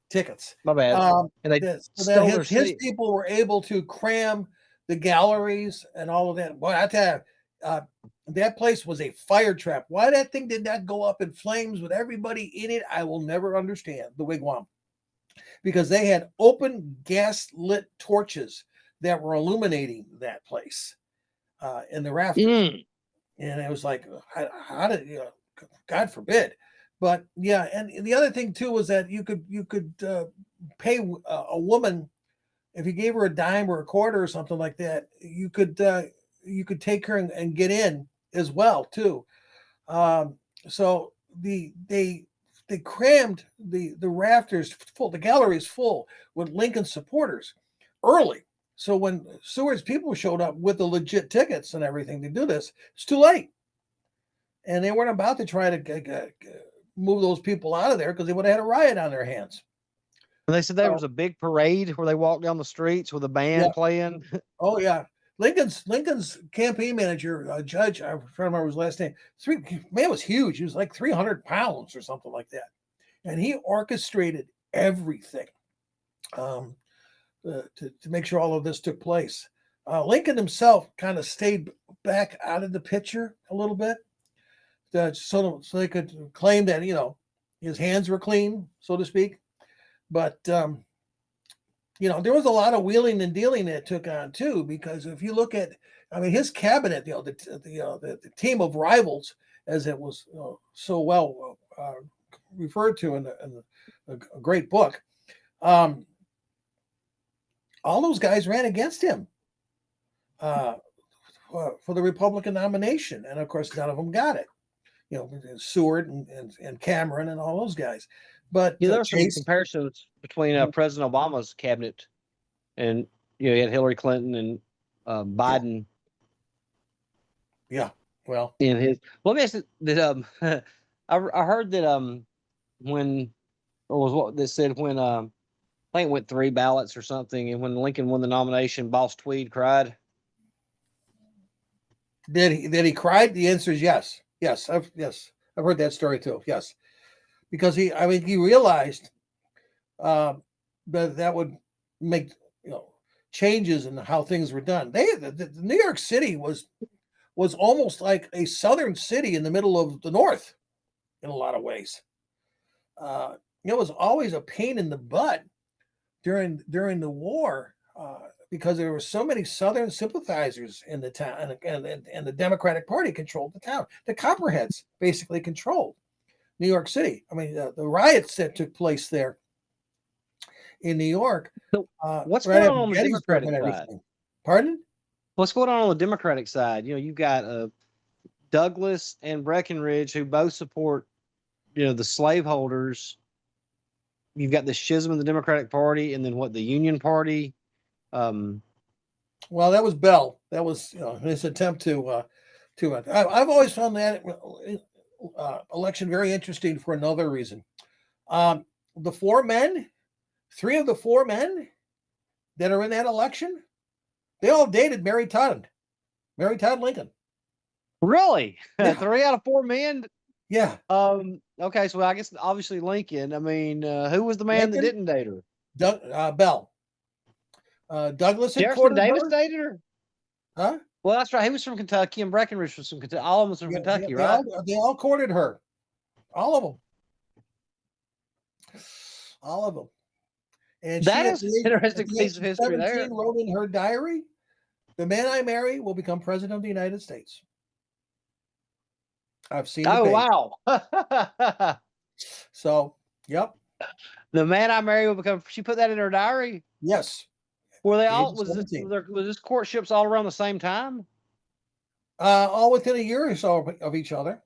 tickets. My bad. And they stole his people were able to cram the galleries and all of that. Boy, I tell you, that place was a fire trap. Why that thing did not go up in flames with everybody in it, I will never understand. The wigwam, because they had open gas lit torches that were illuminating that place in the rafters. And it was like, how did God forbid? But yeah, and the other thing too was that you could pay a woman if you gave her a dime or a quarter or something like that. You could take her and get in as well too. So they crammed the rafters full, the galleries full with Lincoln supporters early. So when Seward's people showed up with the legit tickets and everything to do this, it's too late. And they weren't about to try to move those people out of there because they would have had a riot on their hands. And they said there was a big parade where they walked down the streets with a band playing. Oh yeah, Lincoln's campaign manager, Judge, I'm trying to remember his last name. Man was huge. He was like 300 pounds or something like that, and he orchestrated everything to make sure all of this took place. Lincoln himself kind of stayed back out of the picture a little bit, so they could claim that his hands were clean, so to speak. But there was a lot of wheeling and dealing that took on too, because if you look at, his cabinet, the team of rivals, as it was so well referred to in a great book. All those guys ran against him for the Republican nomination, and of course, none of them got it. Seward and Cameron and all those guys. But Yeah, there were some Chase, comparisons between President Obama's cabinet and you had Hillary Clinton and Biden. Yeah. Well, in his. Let me ask you that I heard that when or was what they said when I think it went 3 ballots or something, and when Lincoln won the nomination, Boss Tweed cried. did he cried? The answer is yes. Yes, I've heard that story too. Yes, because he realized that would make changes in how things were done. The New York City was almost like a southern city in the middle of the North in a lot of ways. It was always a pain in the butt during the war because there were so many Southern sympathizers in the town, and the Democratic Party controlled the town. The Copperheads basically controlled New York City. I mean, the riots that took place there in New York. So what's right going on the Gettysburg Democratic and side? everything. Pardon? What's going on the Democratic side? You've got Douglas and Breckinridge who both support, the slaveholders. You've got the schism in the Democratic Party, and then the Union Party. Well, that was Bell. That was his attempt to. I've always found that election very interesting for another reason. The 3 of the 4 men that are in that election, they all dated Mary Todd Lincoln. Really? Yeah. 3 out of 4 men? Yeah. Okay, so I guess obviously Lincoln. I mean, who was the man that didn't date her? Bell. Douglas had Jefferson courted Davis her. dated her? Huh? Well, that's right. He was from Kentucky, and Breckinridge was from Kentucky. All of them was from Kentucky, right? They all courted her. All of them. All of them. And that she, is an interesting piece of history there. Wrote in her diary, "The man I marry will become president of the United States." I've seen. Oh, wow. So, yep. The man I marry will become. She put that in her diary. Yes. Were they all? Was this courtships all around the same time? All within a year or so of each other.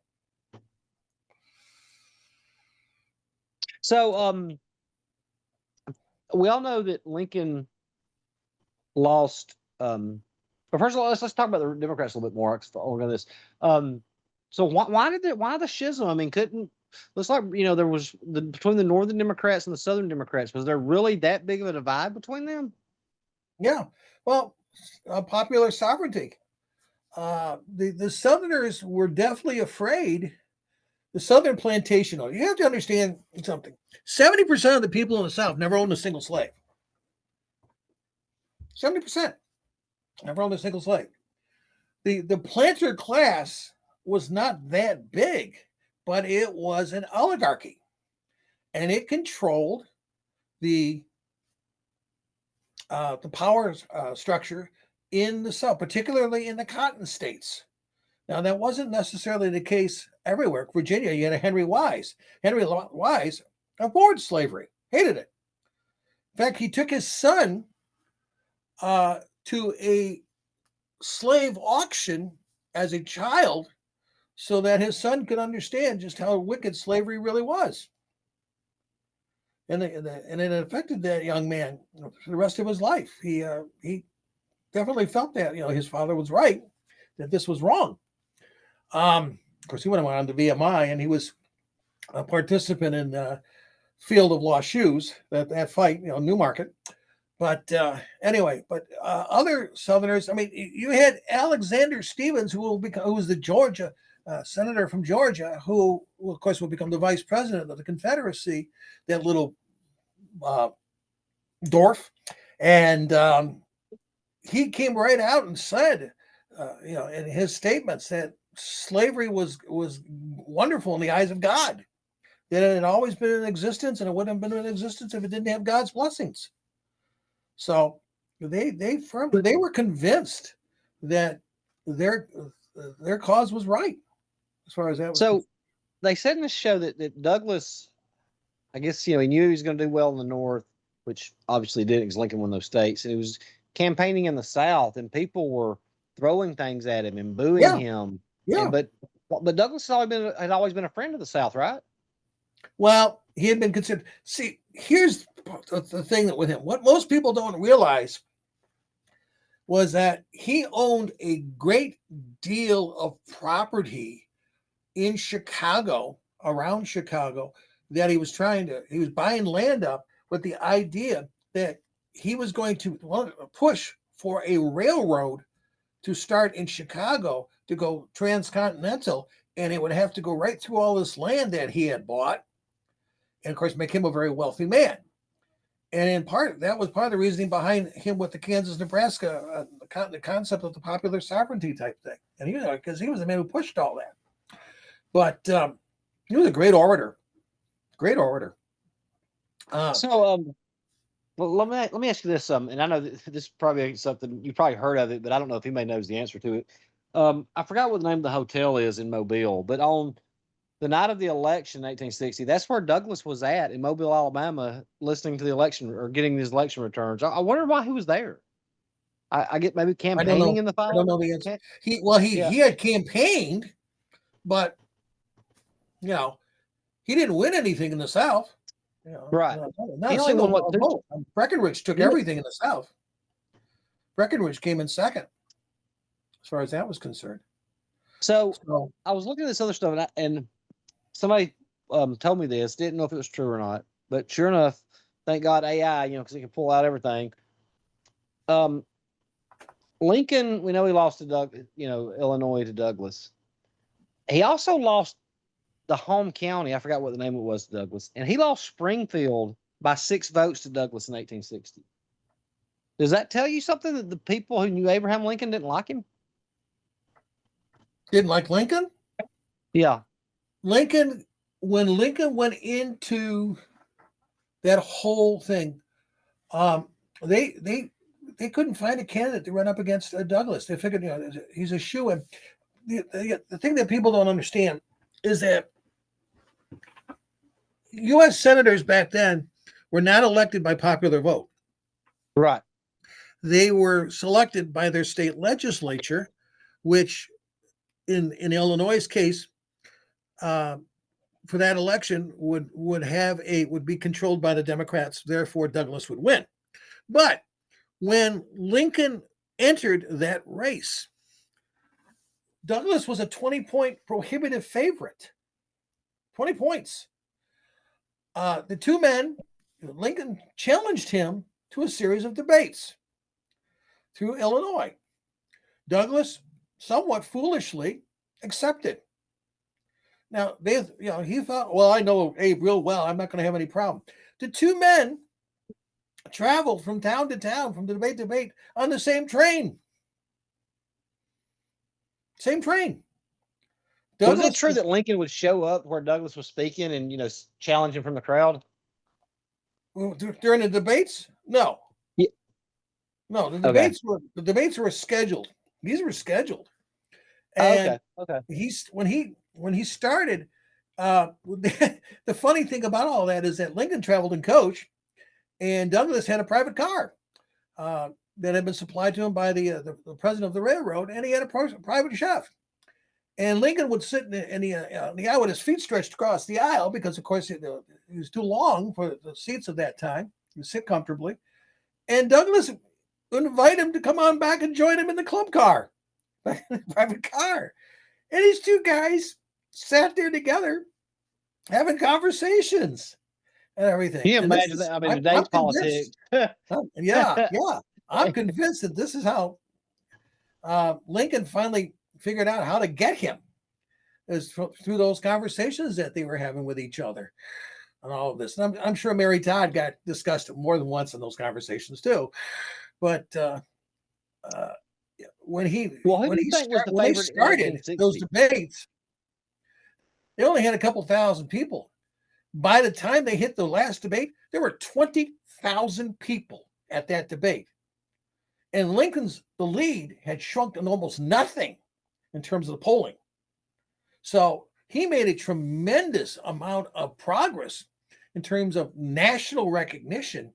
So, we all know that Lincoln lost. But first of all, let's talk about the Democrats a little bit more. We're going to this. So why the schism? I mean, looks like there was between the Northern Democrats and the Southern Democrats. Was there really that big of a divide between them? Yeah. Well, popular sovereignty. The Southerners were definitely afraid. The Southern plantation owners. You have to understand something. 70% of the people in the South never owned a single slave. 70% never owned a single slave. The planter class was not that big, but it was an oligarchy, and it controlled the power structure in the South, particularly in the cotton states. Now, that wasn't necessarily the case everywhere. Virginia, you had a Henry Wise. Henry Wise abhorred slavery, hated it. In fact, he took his son to a slave auction as a child so that his son could understand just how wicked slavery really was. And it affected that young man for the rest of his life. He definitely felt that his father was right, that this was wrong. Of course, he went on to VMI, and he was a participant in the Field of Lost Shoes, that fight, Newmarket. But anyway, other Southerners. I mean, you had Alexander Stephens, who was the Georgia senator from Georgia, who, of course, will become the vice president of the Confederacy. That little dwarf, and he came right out and said, in his statements that slavery was wonderful in the eyes of God, that it had always been in existence, and it wouldn't have been in existence if it didn't have God's blessings. So they were convinced that their cause was right, as far as that was. So they said in the show that Douglas, I guess he knew he was going to do well in the North, which obviously didn't, because Lincoln won those states, and he was campaigning in the South, and people were throwing things at him and booing him. Yeah. But But Douglas had always been a friend of the South, right? Well, he had been considered. See, here's the thing that with him, what most people don't realize was that he owned a great deal of property in Chicago, around Chicago, that he was buying land up with the idea that he was going to push for a railroad to start in Chicago to go transcontinental, and it would have to go right through all this land that he had bought, and of course make him a very wealthy man. And in part, that was part of the reasoning behind him with the Kansas, Nebraska, the concept of the popular sovereignty type thing. And because he was the man who pushed all that. But he was a great orator, great orator. So, well, let me ask you this. And I know this is probably something you probably heard of it, but I don't know if anybody knows the answer to it. I forgot what the name of the hotel is in Mobile, but on the night of the election in 1860, that's where Douglas was at in Mobile, Alabama, listening to the election or getting his election returns. I wonder why he was there. I get maybe I don't know. campaigning in the I fall. don't know the answer. Yeah. He had campaigned, but he didn't win anything in the South. Right. Not He a only single won what? vote. Breckinridge took everything in the South. Breckinridge came in second, as far as that was concerned. So I was looking at this other stuff, and somebody told me this. Didn't know if it was true or not, but sure enough, thank God AI, because he can pull out everything. Lincoln, we know he lost to Illinois to Douglas. He also lost the home county. I forgot what the name it was to Douglas, and he lost Springfield by 6 votes to Douglas in 1860. Does that tell you something that the people who knew Abraham Lincoln didn't like him? Didn't like Lincoln? Yeah. When Lincoln went into that whole thing, they couldn't find a candidate to run up against Douglas. They figured, he's a shoo-in. The thing that people don't understand is that U.S. senators back then were not elected by popular vote. Right. They were selected by their state legislature, which in Illinois' case, for that election would be controlled by the Democrats. Therefore, Douglas would win. But when Lincoln entered that race, Douglas was a 20-point prohibitive favorite. 20 points. The two men, Lincoln challenged him to a series of debates through Illinois. Douglas, somewhat foolishly, accepted. Now, he thought, well, I know Abe real well. I'm not going to have any problem. The two men traveled from town to town, from debate to debate, on the same train. Same train. Was it true that Lincoln would show up where Douglas was speaking and, challenge him from the crowd? During the debates? No. Yeah. No, the debates were scheduled. These were scheduled. And okay. When he started, the funny thing about all that is that Lincoln traveled in coach, and Douglas had a private car that had been supplied to him by the president of the railroad, and he had a private chef. And Lincoln would sit in the aisle with his feet stretched across the aisle because, of course, he was too long for the seats of that time. He would sit comfortably. And Douglas would invite him to come on back and join him in the club car, private car. And these two guys sat there together having conversations and everything. Can you imagine that? I mean, today's politics. Yeah. I'm convinced that this is how Lincoln finally figured out how to get him, is through those conversations that they were having with each other and all of this. And I'm sure Mary Todd got discussed more than once in those conversations too. But when they started those debates, they only had a couple thousand people. By the time they hit the last debate, there were 20,000 people at that debate. And the lead had shrunk to almost nothing in terms of the polling. So he made a tremendous amount of progress in terms of national recognition,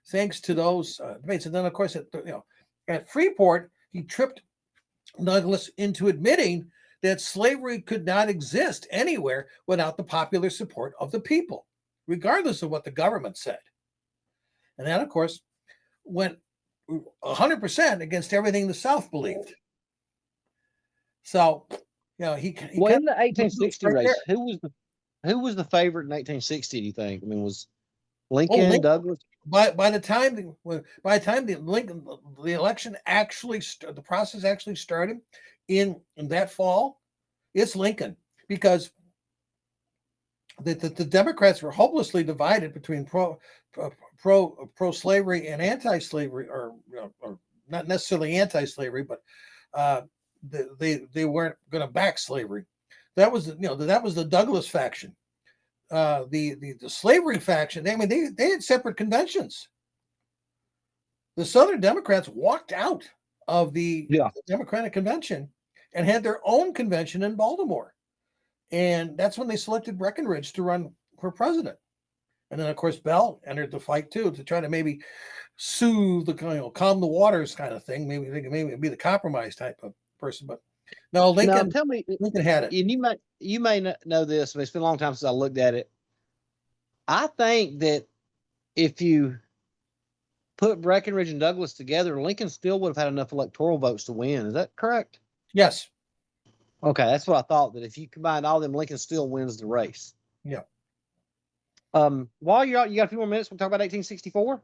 thanks to those debates. And then, of course, at Freeport, he tripped Douglas into admitting that slavery could not exist anywhere without the popular support of the people, regardless of what the government said. And that, of course, went 100% against everything the South believed. So, he Well, kind in the of 1860 right there. race, who was the favorite in 1860? Do you think? I mean, was Oh, Lincoln, Douglas? by the time the election actually the process actually started in that fall, it's Lincoln, because the Democrats were hopelessly divided between pro slavery and anti slavery, or not necessarily anti slavery, but uh, they weren't going to back slavery. That was that was the Douglas faction. The slavery faction. I mean, they had separate conventions. The Southern Democrats walked out of the Yeah. Democratic convention and had their own convention in Baltimore. And that's when they selected Breckinridge to run for president. And then, of course, Bell entered the fight too, to try to maybe soothe calm the waters kind of thing. Maybe be the compromise type of person. But no, Now, Lincoln tell me, Lincoln had it. and you may not know this, but it's been a long time since I looked at it. I think that if you put Breckinridge and Douglas together, Lincoln still would have had enough electoral votes to win. Is that correct? Yes. Okay, that's what I thought. That if you combine all of them, Lincoln still wins the race. Yeah. While you're out, you got a few more minutes. We'll talk about 1864.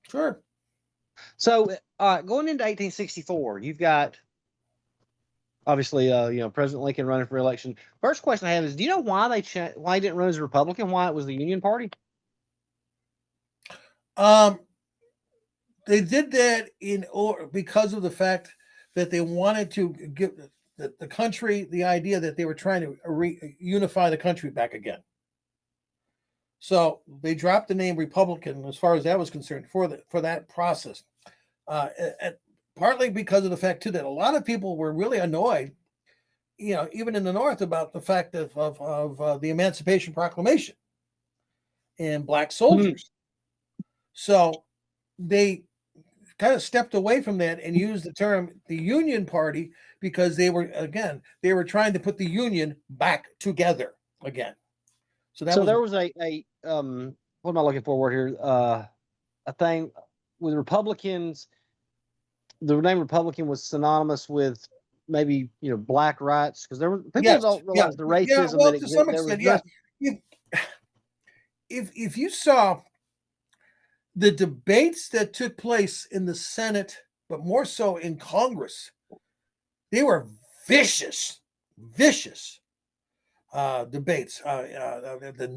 Sure. So, going into 1864, you've got obviously, President Lincoln running for election. First question I have is, do you know why why he didn't run as a Republican? Why it was the Union Party? They did that because of the fact that they wanted to give the country the idea that they were trying to unify the country back again. So they dropped the name Republican as far as that was concerned for that process. And partly because of the fact too that a lot of people were really annoyed, even in the North, about the fact of the Emancipation Proclamation and black soldiers. So they kind of stepped away from that and used the term the Union Party, because they were trying to put the Union back together again. So there was a what am I looking for here? A thing with Republicans. The name Republican was synonymous with maybe black rights, because there were people don't realize the racism well, that to some there was. extent, yeah. If you saw the debates that took place in the Senate, but more so in Congress, they were vicious debates. The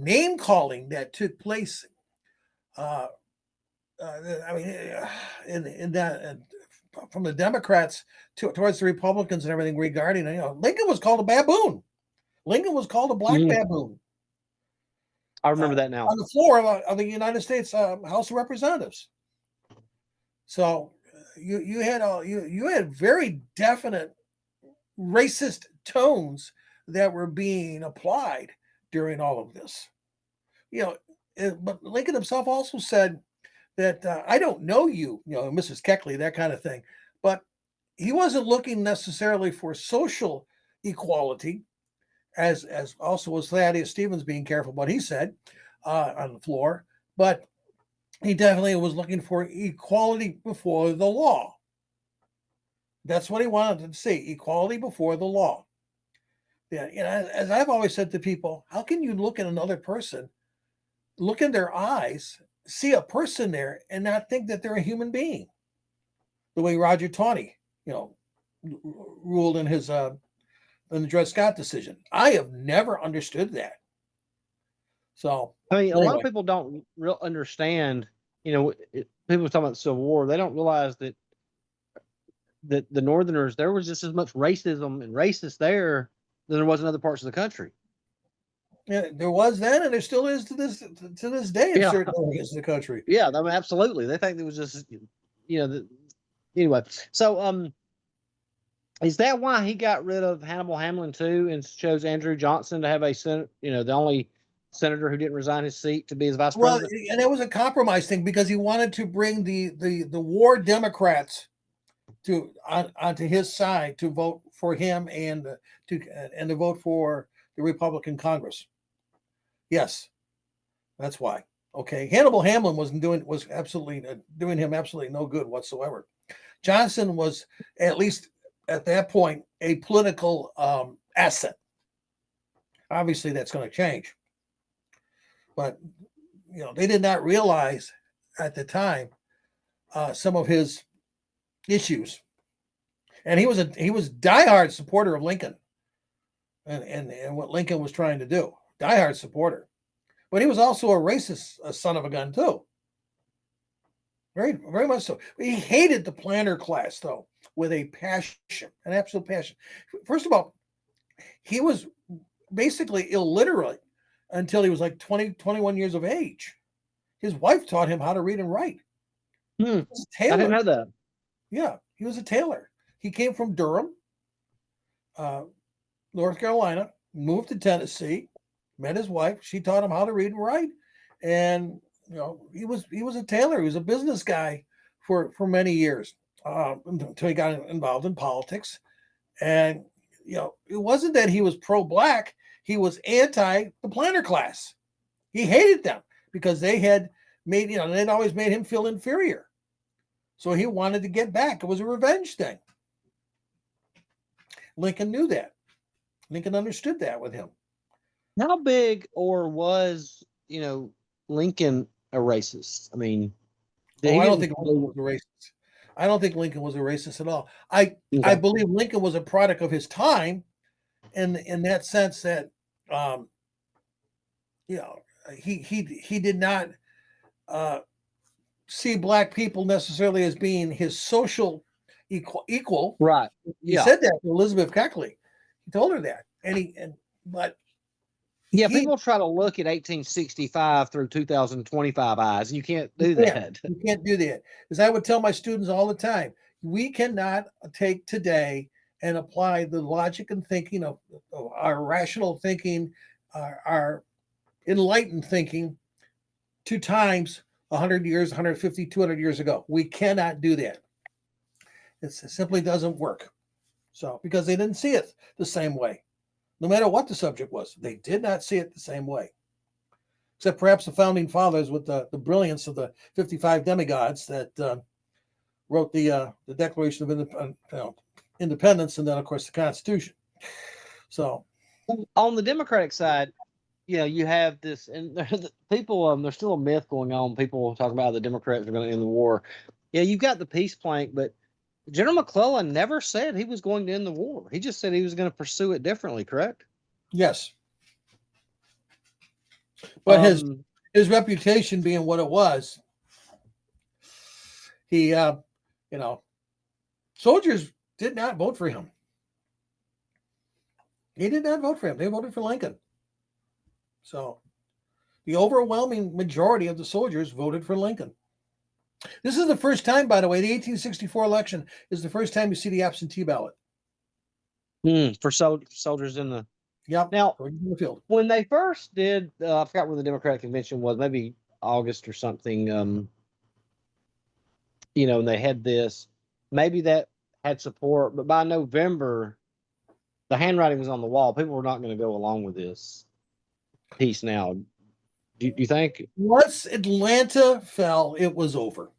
name calling that took place, in that from the Democrats towards the Republicans and everything regarding, Lincoln was called a baboon. Lincoln was called a black baboon. I remember that now. On the floor of the United States House of Representatives. So you had very definite racist tones that were being applied during all of this. But Lincoln himself also said that I don't know you, Mrs. Keckley, that kind of thing. But he wasn't looking necessarily for social equality, as also was Thaddeus Stevens, being careful what he said on the floor, but he definitely was looking for equality before the law. That's what he wanted to see: equality before the law. Yeah, as I've always said to people, how can you look at another person, look in their eyes, see a person there, and not think that they're a human being? The way Roger Taney, ruled in his in the Dred Scott decision. I have never understood that. So, I mean, a lot of anyway. people don't understand. People talking about the Civil War, they don't realize that the Northerners, there was just as much racism and racist there than there was in other parts of the country. Yeah, there was then, and there still is to this day in certain areas of the country. Yeah, I mean, absolutely. They think it was just, anyway. So, is that why he got rid of Hannibal Hamlin too, and chose Andrew Johnson to have a Senate? The only senator who didn't resign his seat to be his vice president. And it was a compromise thing, because he wanted to bring the war Democrats onto his side to vote for him and to vote for the Republican Congress. Yes, that's why. Okay, Hannibal Hamlin was absolutely doing him absolutely no good whatsoever. Johnson was, at least at that point, a political asset. Obviously, that's going to change, but they did not realize at the time some of his issues, and he was diehard supporter of Lincoln and what Lincoln was trying to do. Diehard supporter, but he was also a racist, a son of a gun too. Very, very much so. He hated the planter class, though, with a passion, an absolute passion. First of all, he was basically illiterate until he was like 20, 21 years of age. His wife taught him how to read and write. I Tailor. didn't know that. Yeah, he was a tailor. He came from Durham, North Carolina, moved to Tennessee, met his wife. She taught him how to read and write, and he was a tailor. He was a business guy for many years until he got involved in politics. And it wasn't that he was pro-black; he was anti the planter class. He hated them because they had made they'd always made him feel inferior. So he wanted to get back. It was a revenge thing. Lincoln knew that. Lincoln understood that with him. How big or was Lincoln a racist? I mean, I don't think Lincoln was a racist. I don't think Lincoln was a racist at all. I believe Lincoln was a product of his time, in that sense that he did not see black people necessarily as being his social equal. Right. He said that to Elizabeth Keckley. He told her that, people try to look at 1865 through 2025 eyes, and you can't do that. You can't do that. As I would tell my students all the time, we cannot take today and apply the logic and thinking of our rational thinking, our enlightened thinking to times 100 years, 150, 200 years ago. We cannot do that. It simply doesn't work. So, because they didn't see it the same way. No matter what the subject was, they did not see it the same way. Except perhaps the founding fathers with the brilliance of the 55 demigods that wrote the Declaration of Independence and then, of course, the Constitution. So, on the Democratic side, you have this, and people, there's still a myth going on. People talk about the Democrats are going to end the war. Yeah, you've got the peace plank, but General McClellan never said he was going to end the war. He just said he was going to pursue it differently, correct? Yes. But his reputation being what it was, he, soldiers did not vote for him. He did not vote for him. They voted for Lincoln. So the overwhelming majority of the soldiers voted for Lincoln. This is the first time, by the way, the 1864 election is the first time you see the absentee ballot. For soldiers in the... Yep. Now, in the field. When they first did, I forgot where the Democratic convention was, maybe August or something, and they had this, maybe that had support, but by November, the handwriting was on the wall. People were not going to go along with this peace now. Do you think? Once Atlanta fell, it was over.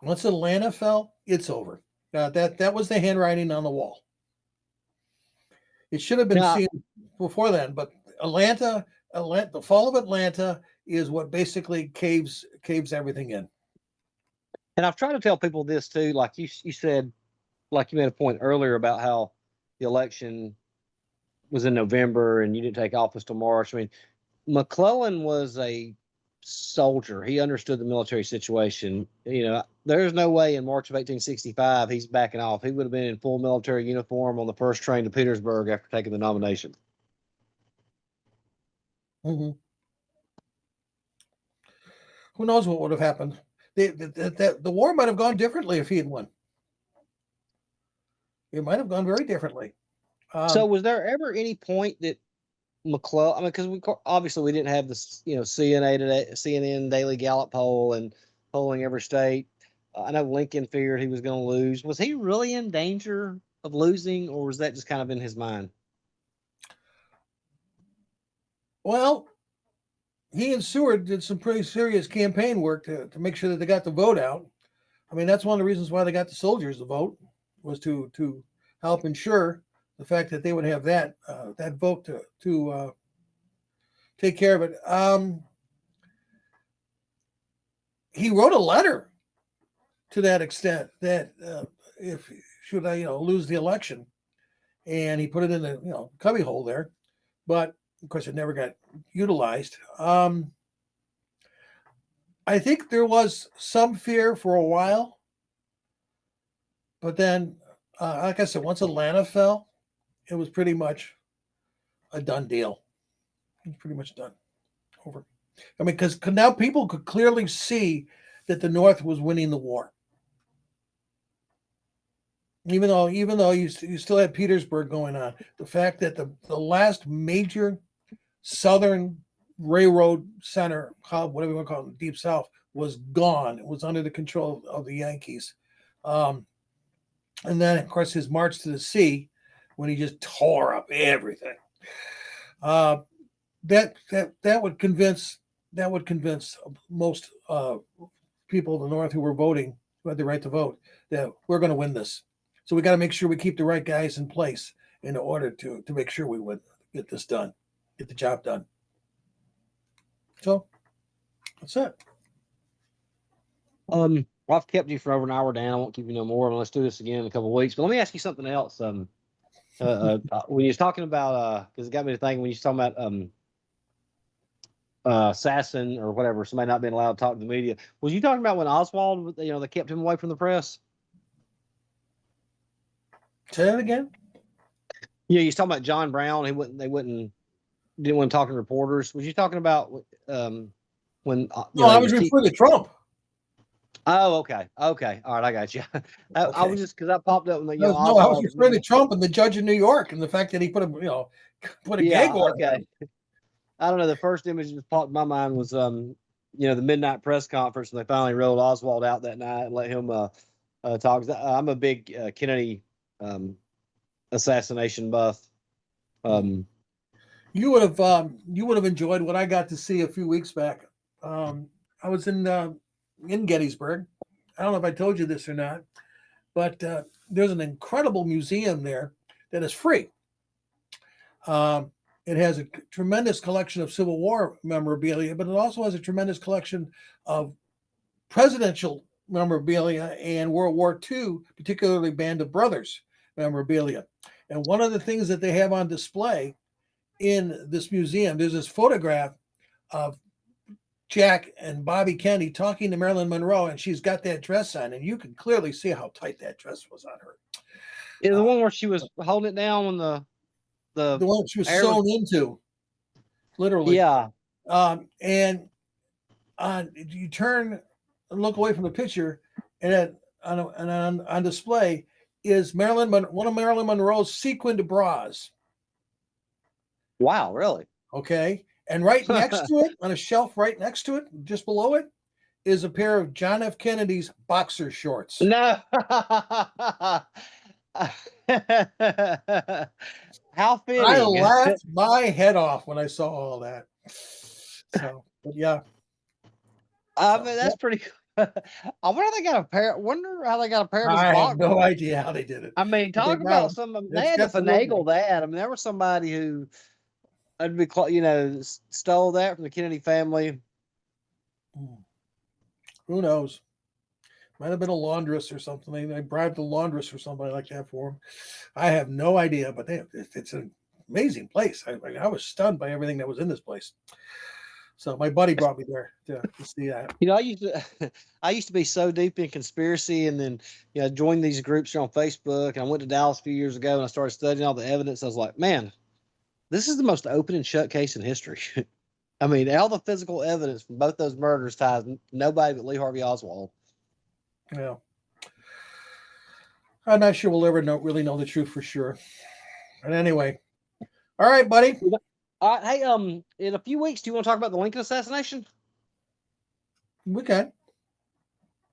Once Atlanta fell, it's over. That was the handwriting on the wall. It should have been seen before then, but Atlanta, the fall of Atlanta is what basically caves everything in. And I've tried to tell people this too, like you said, like you made a point earlier about how the election was in November and you didn't take office till March. I mean, McClellan was a soldier. He understood the military situation. There's no way in March of 1865 he's backing off. He would have been in full military uniform on the first train to Petersburg after taking the nomination. Mm-hmm. Who knows what would have happened? The war might have gone differently if he had won. It might have gone very differently. So was there ever any point that McClellan, I mean, because we didn't have this, CNN Daily Gallup poll and polling every state. I know Lincoln figured he was going to lose. Was he really in danger of losing, or was that just kind of in his mind? Well, he and Seward did some pretty serious campaign work to make sure that they got the vote out. I mean, that's one of the reasons why they got the soldiers to vote, was to help ensure the fact that they would have that vote to take care of it. He wrote a letter to that extent that if should I lose the election, and he put it in the cubby hole there, but of course it never got utilized. I think there was some fear for a while, but then, like I said, once Atlanta fell, it was pretty much a done deal. It was pretty much done. Over. I mean, because now people could clearly see that the North was winning the war. Even though you still had Petersburg going on, the fact that the last major Southern railroad center hub, whatever you want to call it, the Deep South, was gone. It was under the control of the Yankees. And then, of course, his march to the sea, when he just tore up everything. That would convince most people in the North who were voting, who had the right to vote, that we're going to win this. So we got to make sure we keep the right guys in place in order to make sure we would get this done, get the job done. So that's it. Well, I've kept you for over an hour, Dan. I won't keep you no more. And let's do this again in a couple of weeks. But let me ask you something else. When you was talking about, because it got me to thinking, when you was talking about assassin or whatever, somebody not being allowed to talk to the media, was you talking about when Oswald, they kept him away from the press? Say that again. Yeah, you talking about John Brown. They didn't want to talk to reporters. Was you talking about when? No, I was referring to Trump. Oh, okay. All right, I got you. I was just because I popped up. I was referring to Trump and the judge in New York and the fact that he put a gag order. Okay. I don't know. The first image that popped in my mind was the midnight press conference, and they finally rolled Oswald out that night and let him talk. I'm a big Kennedy assassination buff. You would have enjoyed what I got to see a few weeks back. I was in Gettysburg. I don't know if I told you this or not, but there's an incredible museum there that is free. It has a tremendous collection of Civil War memorabilia, but it also has a tremendous collection of presidential memorabilia and World War II, particularly Band of Brothers memorabilia. And one of the things that they have on display in this museum, there's this photograph of Jack and Bobby Kennedy talking to Marilyn Monroe, and she's got that dress on, and you can clearly see how tight that dress was on her. Yeah, the one where she was holding it down when the one she was sewn into, literally. Yeah. And you turn and look away from the picture, and on display is one of Marilyn Monroe's sequined bras. Wow, really? Okay. And right next to it, on a shelf right next to it, just below it, is a pair of John F. Kennedy's boxer shorts. No. How fitting. I laughed my head off when I saw all that. So, but yeah. I mean, that's pretty. I wonder how they got a pair. Wonder how they got a pair of his I boxers. have no idea how they did it. I mean, talk about some. They had to finagle that. I mean, there was somebody who, stole that from the Kennedy family. Who knows? Might have been a laundress or something. They bribed a laundress or somebody like that for him. I have no idea, but it's an amazing place. I was stunned by everything that was in this place. So my buddy brought me there to see that. I used to be so deep in conspiracy, and then joined these groups on Facebook. And I went to Dallas a few years ago, and I started studying all the evidence. I was like, man, this is the most open and shut case in history. I mean, all the physical evidence from both those murders ties nobody but Lee Harvey Oswald. Yeah. I'm not sure we'll ever really know the truth for sure. But anyway. All right, buddy. Hey, in a few weeks, do you want to talk about the Lincoln assassination? We can.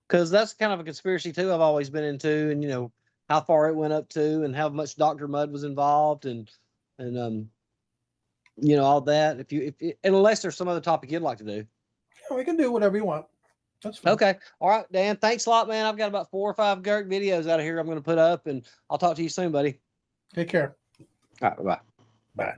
because that's kind of a conspiracy too. I've always been into, and how far it went up to, and how much Dr. Mudd was involved, and all that. And unless there's some other topic you'd like to do. Yeah, we can do whatever you want. That's fine. Okay. All right, Dan. Thanks a lot, man. I've got about 4 or 5 Gert videos out of here I'm going to put up, and I'll talk to you soon, buddy. Take care. All right. Bye-bye. Bye.